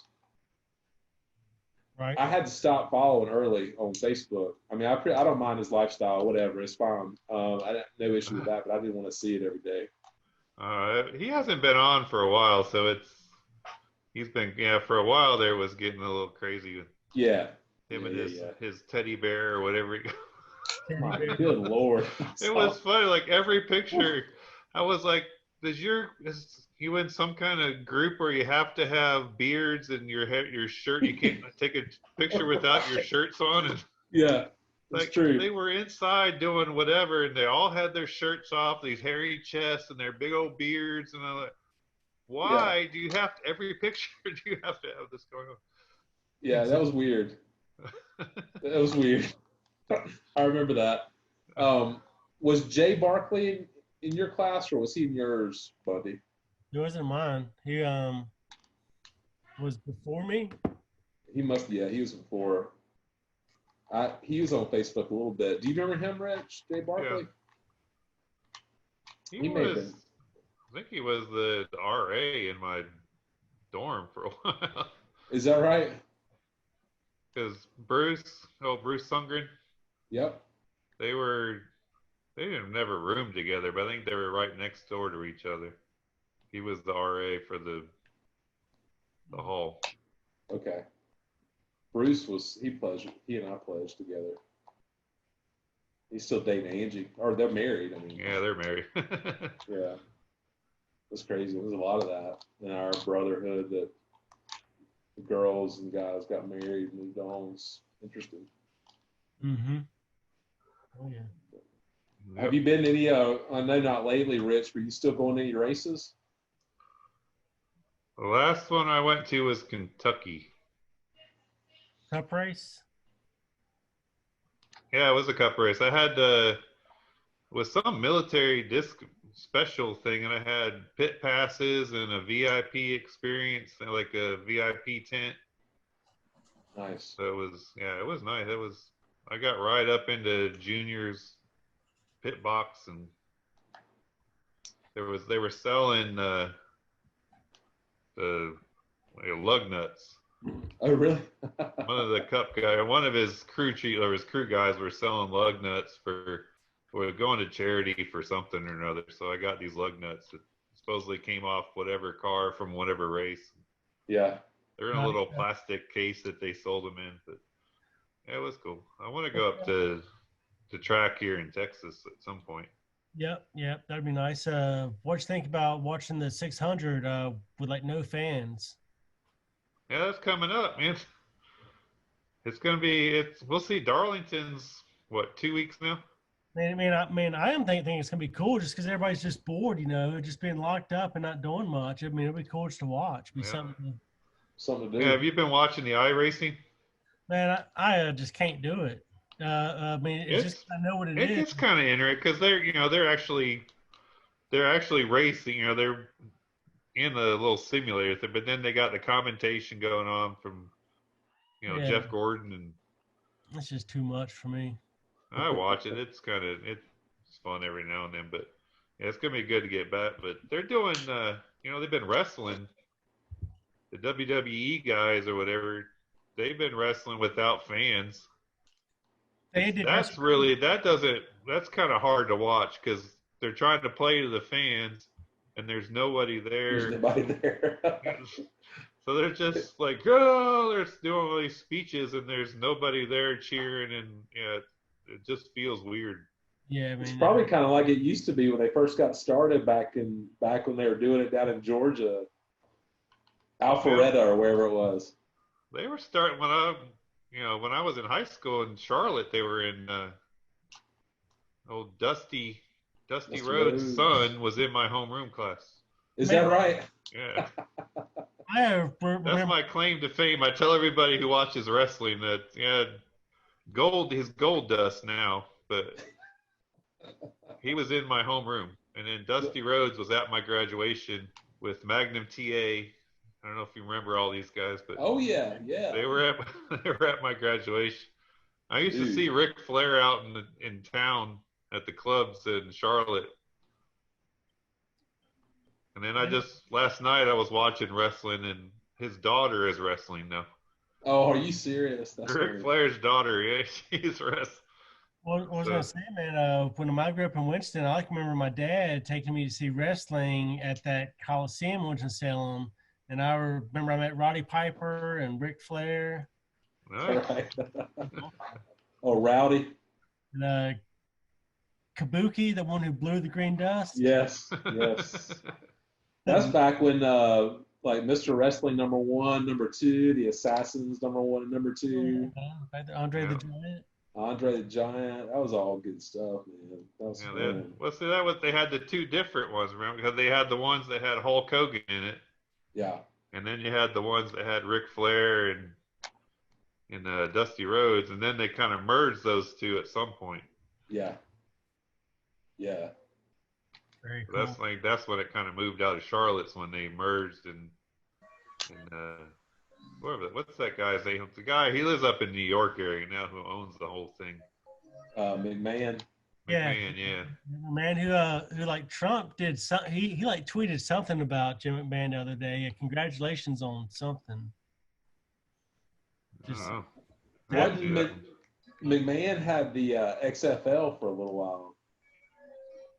right. I had to stop following Early on Facebook. I mean, I don't mind his lifestyle, whatever. It's fine. I had no issue with that, but I didn't want to see it every day. He hasn't been on for a while, so he's been for a while there was getting a little crazy with Yeah. him and his teddy bear or whatever. My good Lord. It was funny. Like every picture, I was like, is you in some kind of group where you have to have beards and your shirt? You can't take a picture without your shirts on. And Yeah, that's like true. they were inside doing whatever, and they all had their shirts off, these hairy chests and their big old beards, and I'm like, why do you have every picture? Do you have to have this going on? Yeah, that was weird. That was weird. I remember that. Was Jay Barkley in your class, or was he in yours, Buddy? It wasn't mine. He was before me. He must. Yeah, he was before. He was on Facebook a little bit. Do you remember him, Rich? Jay Barkley? Yeah. He may have been. I think he was the RA in my dorm for a while. Is that right? Because Bruce Sundgren. Yep. They didn't never room together, but I think they were right next door to each other. He was the RA for the hall. Okay. Bruce he and I pledged together. He's still dating Angie, or they're married. I mean. Yeah, they're married. Yeah. That's crazy. There's a lot of that in our brotherhood that the girls and guys got married and moved on. It's interesting. Mm-hmm. Oh yeah. Yep. Have you been to any? I know not lately, Rich, but you still going to any races? The last one I went to was Kentucky. Cup race? Yeah, it was a cup race. I had was some military disc special thing, and I had pit passes and a VIP experience, like a VIP tent. Nice. So it was nice. I got right up into juniors pit box, and they were selling the lug nuts. Oh, really? One of the cup guy, one of his crew guys were selling lug nuts for going to charity for something or another. So I got these lug nuts that supposedly came off whatever car from whatever race. Yeah. They're in a little plastic case that they sold them in, but yeah, it was cool. I want to go up to track here in Texas at some point. Yep, that'd be nice. What you think about watching the 600 with like no fans? Yeah, that's coming up, man. It's gonna be. We'll see. Darlington's what, 2 weeks now? I am thinking it's gonna be cool just because everybody's just bored, just being locked up and not doing much. I mean, it'll be cool just to watch. Be Yeah. Something to Yeah, do. have you been watching the iRacing? Man, I just can't do it. It's just I know what it It is. gets kind of interesting because they're actually racing. They're in the little simulator thing, but then they got the commentation going on from Yeah, Jeff Gordon, and it's just too much for me. I watch it. It's fun every now and then, but yeah, it's gonna be good to get back. But they're doing they've been wrestling. The WWE guys or whatever, they've been wrestling without fans. They did That's kind of hard to watch because they're trying to play to the fans and there's nobody there. There's nobody there. So they're just like, oh, they're doing all these speeches and there's nobody there cheering, and it just feels weird. Yeah, it's probably kind of like it used to be when they first got started back when they were doing it down in Georgia, Alpharetta or wherever it was. They were starting when I was in high school in Charlotte. They were in old Dusty Rhodes' son was in my homeroom class. Is that right? Yeah. That's my claim to fame. I tell everybody who watches wrestling that his gold dust now, but he was in my homeroom. And then Dusty Rhodes was at my graduation with Magnum TA. I don't know if you remember all these guys, but oh yeah. They were at my graduation. I used to see Ric Flair out in town at the clubs in Charlotte. And then last night I was watching wrestling, and his daughter is wrestling now. Oh, are you serious? That's Ric Flair's daughter, yeah, she's wrestling. Well, I was gonna say, man, when I grew up in Winston, I remember my dad taking me to see wrestling at that Coliseum in Winston-Salem, and I remember I met Roddy Piper and Ric Flair. Nice. Right. Oh, Rowdy. And, Kabuki, the one who blew the green dust. Yes. That's back when like Mr. Wrestling #1, #2, the Assassins #1 and #2. Andre the Giant. Andre the Giant. That was all good stuff, man. That was fun. They had the two different ones, remember? Because they had the ones that had Hulk Hogan in it. Yeah. And then you had the ones that had Ric Flair and Dusty Rhodes, and then they kind of merged those two at some point. Yeah. Very cool. That's when it kind of moved out of Charlotte's, when they merged and what's that guy's name? The guy, he lives up in New York area now, who owns the whole thing. McMahon. McMahon, yeah. The man who like Trump did he like tweeted something about Jim McMahon the other day. Congratulations on something. McMahon had the XFL for a little while.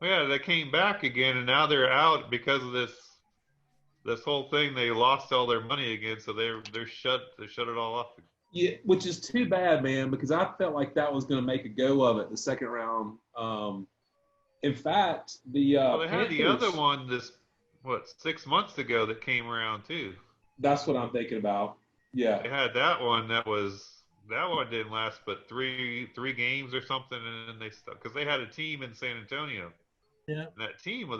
Yeah, they came back again, and now they're out because of this whole thing. They lost all their money again, so they shut it all off. Yeah, which is too bad, man, because I felt like that was going to make a go of it the second round. In fact, they had the other one 6 months ago that came around too. That's what I'm thinking about. Yeah, they had that one that one didn't last but three games or something, and then they stuck because they had a team in San Antonio. Yeah, and that team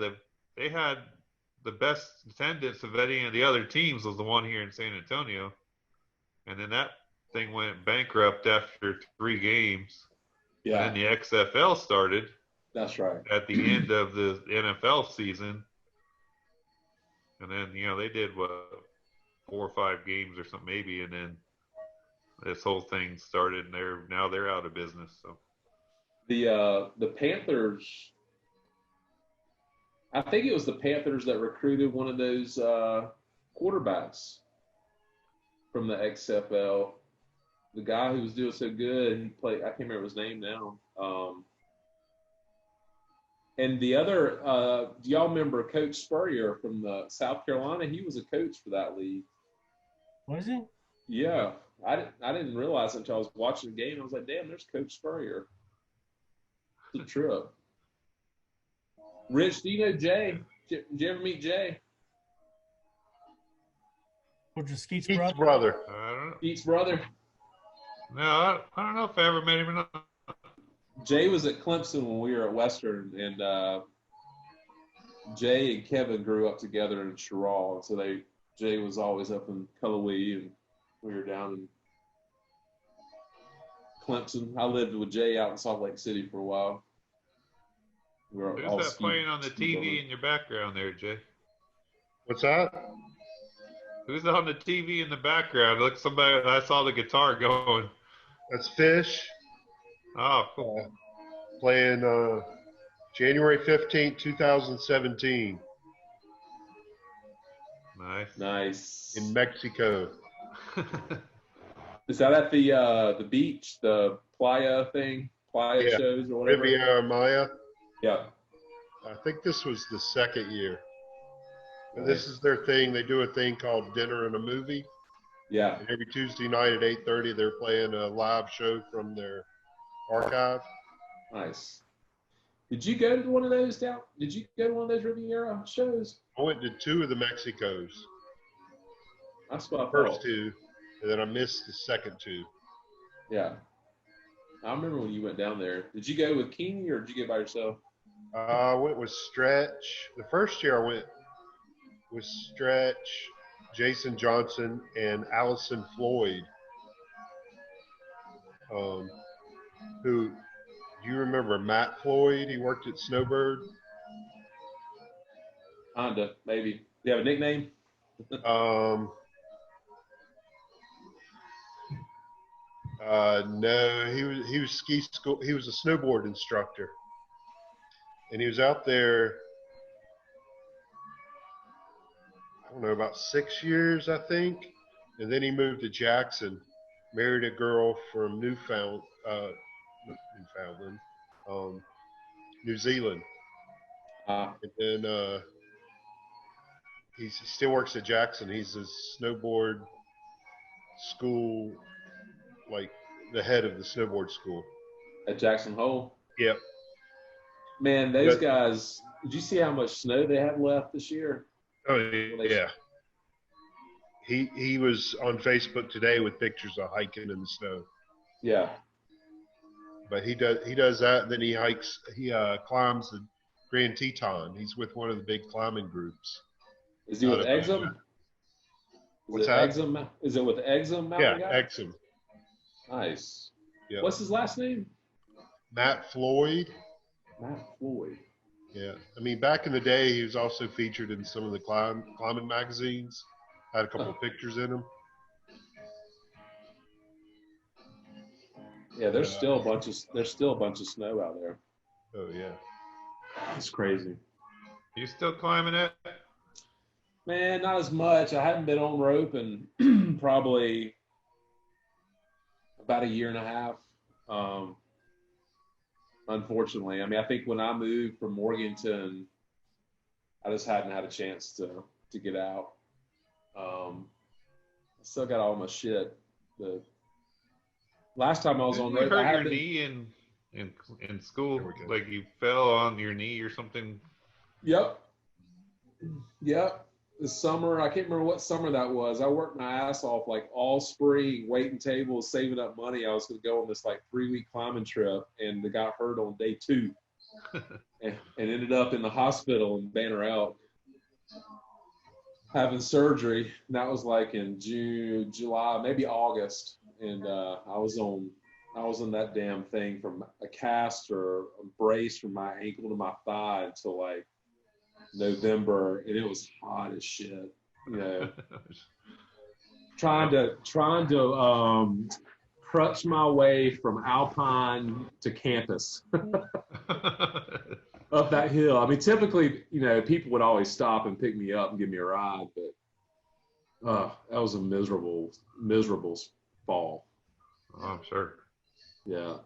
they had the best attendance of any of the other teams was the one here in San Antonio, and then that thing went bankrupt after 3 games. Yeah. And then the XFL started. That's right. At the end of the NFL season. And then, they did 4 or 5 games or something maybe, and then this whole thing started, and they're out of business. So the Panthers, I think it was the Panthers that recruited one of those quarterbacks from the XFL. The guy who was doing so good, he played, I can't remember his name now. And the other, do y'all remember Coach Spurrier from South Carolina? He was a coach for that league. Was he? Yeah. I didn't realize until I was watching the game. I was like, damn, there's Coach Spurrier. It's a trip. Rich, do you know Jay? Did you ever meet Jay? Or just Skeet's brother. I don't know. Skeet's brother? No, I don't know if I ever met him or not. Jay was at Clemson when we were at Western, and Jay and Kevin grew up together in Sherrall. And so Jay was always up in Cullowhee, and we were down in Clemson. I lived with Jay out in Salt Lake City for a while. We were all Who's that playing on the TV in your background there, Jay? What's that? Who's on the TV in the background? Look, somebody. I saw the guitar going. That's Fish. Oh, cool. Playing January 15th, 2017 Nice. in Mexico. Is that at the beach, the Playa thing? Playa Yeah. shows or whatever? Riviera Maya. Yeah. I think this was the second year. And this is their thing. They do a thing called Dinner and a Movie. Yeah. And every Tuesday night at 8:30, they're playing a live show from their archive. Nice. Did you go to one of those down? Did you go to one of those Riviera shows? I went to 2 of the Mexicos. That's what I First thought. 2, and then I missed the second 2. Yeah. I remember when you went down there. Did you go with Keeney or did you go by yourself? I went with Stretch. The first year I went with Stretch, Jason Johnson, and Allison Floyd. Who, do you remember Matt Floyd? He worked at Snowbird. Honda, maybe. Do you have a nickname? No, he was ski school. He was a snowboard instructor, and he was out there. I don't know, about 6 years, I think, and then he moved to Jackson, married a girl from Newfoundland, New Zealand, and then he still works at Jackson. He's a snowboard school, like the head of the snowboard school At Jackson Hole? Yep. Man, those guys, did you see how much snow they have left this year? Oh yeah. He was on Facebook today with pictures of hiking in the snow. Yeah. But he does that, and then he climbs the Grand Teton. He's with one of the big climbing groups. Is he with Exum? What's that? Exum? Is it with Exum Mountain Yeah, guy? Exum. Nice. Yep. What's his last name? Matt Floyd. Matt Floyd. Yeah. I mean, back in the day, he was also featured in some of the climbing magazines. Had a couple of pictures in them. Yeah, there's still a bunch of snow out there. Oh yeah. It's crazy. You still climbing it? Man, not as much. I haven't been on rope in probably about a year and a half. Unfortunately, I mean, I think when I moved from Morganton, I just hadn't had a chance to get out. I still got all my shit. The last time I was on rope, you I hurt your had knee in school, There we go. like you fell on your knee or something. Yep. This summer, I can't remember what summer that was. I worked my ass off like all spring, waiting tables, saving up money. I was going to go on this like 3-week climbing trip, and I got hurt on day 2 and ended up in the hospital in Banner Elk having surgery. And that was like in June, July, maybe August. And I was on that damn thing from a cast or a brace from my ankle to my thigh until like November, and it was hot as shit, you know. trying to crutch my way from Alpine to campus up that hill. I mean, typically, you know, people would always stop and pick me up and give me a ride, but that was a miserable fall. Oh, I'm sure. Yeah.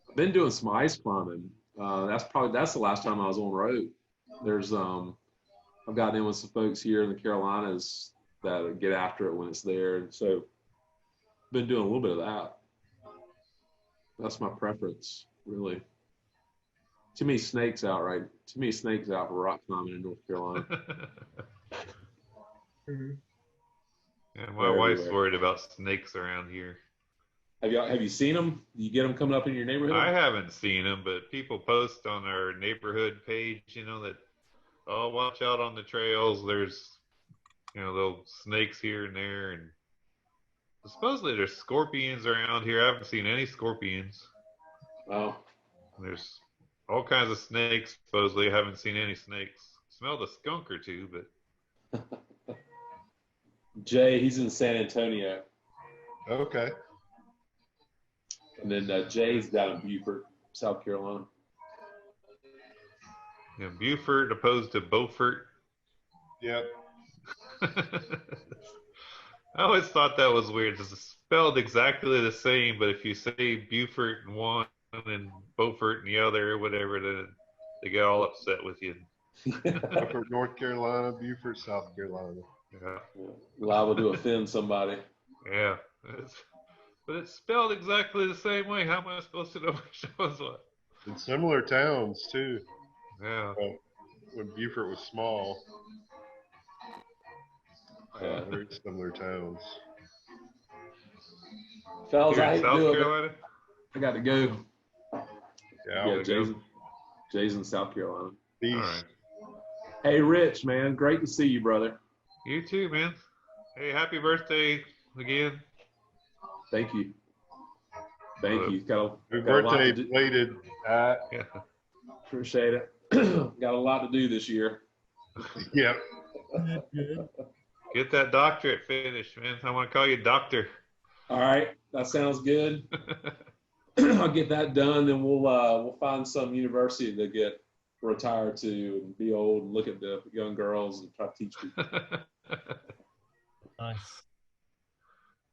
I've been doing some ice climbing. That's the last time I was on rope. There's I've gotten in with some folks here in the Carolinas that get after it when it's there, and so been doing a little bit of that. That's my preference, really. Too many snakes out for rock climbing in North Carolina. Yeah, my wife's worried about snakes around here. Have you seen them? You get them coming up in your neighborhood? I haven't seen them, but people post on our neighborhood page, that, oh, watch out on the trails. There's, little snakes here and there. And supposedly there's scorpions around here. I haven't seen any scorpions. Oh. There's all kinds of snakes, supposedly. I haven't seen any snakes. Smelled a skunk or two, but. Jay, he's in San Antonio. Okay. And then Jay's down in Beaufort, South Carolina. Yeah, Beaufort opposed to Beaufort. Yep. I always thought that was weird. It's spelled exactly the same, but if you say Beaufort in one and Beaufort in the other or whatever, then they get all upset with you. Beaufort, North Carolina, Beaufort, South Carolina. Yeah. Liable to offend somebody. Yeah. But it's spelled exactly the same way. How am I supposed to know which one's what? In similar towns, too. Yeah. When Beaufort was small. Yeah. Very similar towns. Fellas, I hate to do it, Carolina? I got to go. Yeah, Jay's in South Carolina. Peace. All right. Hey, Rich, man, great to see you, brother. You too, man. Hey, happy birthday again. Thank you. Thank you. Happy birthday, belated. Yeah. Appreciate it. Got a lot to do this year. Yep. Get that doctorate finished, man. I want to call you doctor. All right, that sounds good. I'll get that done, then we'll find some university to get retired to and be old and look at the young girls and try to teach people. Nice.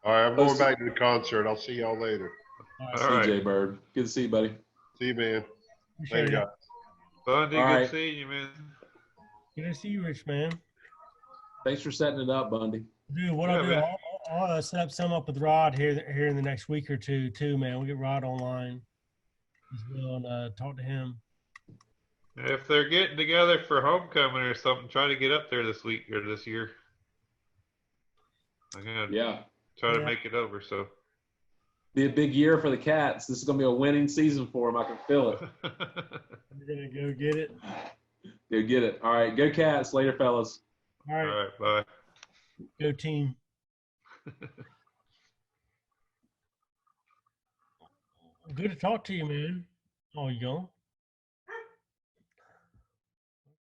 All right, I'm going back to the concert. I'll see y'all later. All right. Jay Bird. Good to see you, buddy. See you, man. Later, guys. Bundy, All good right. seeing you, man. Good to see you, Rich, man. Thanks for setting it up, Bundy. Dude, what I'll do, I'll set up some up with Rod here in the next week or two, too, man. We'll get Rod online as well and talk to him. If they're getting together for homecoming or something, try to get up there this week or this year. I'm gonna try to make it over. So be a big year for the Cats. This is gonna be a winning season for them. I can feel it. You're gonna go get it. Go get it. All right, go Cats. Later, fellas. All right. All right, bye. Go team. Good to talk to you, man. Oh, you gone?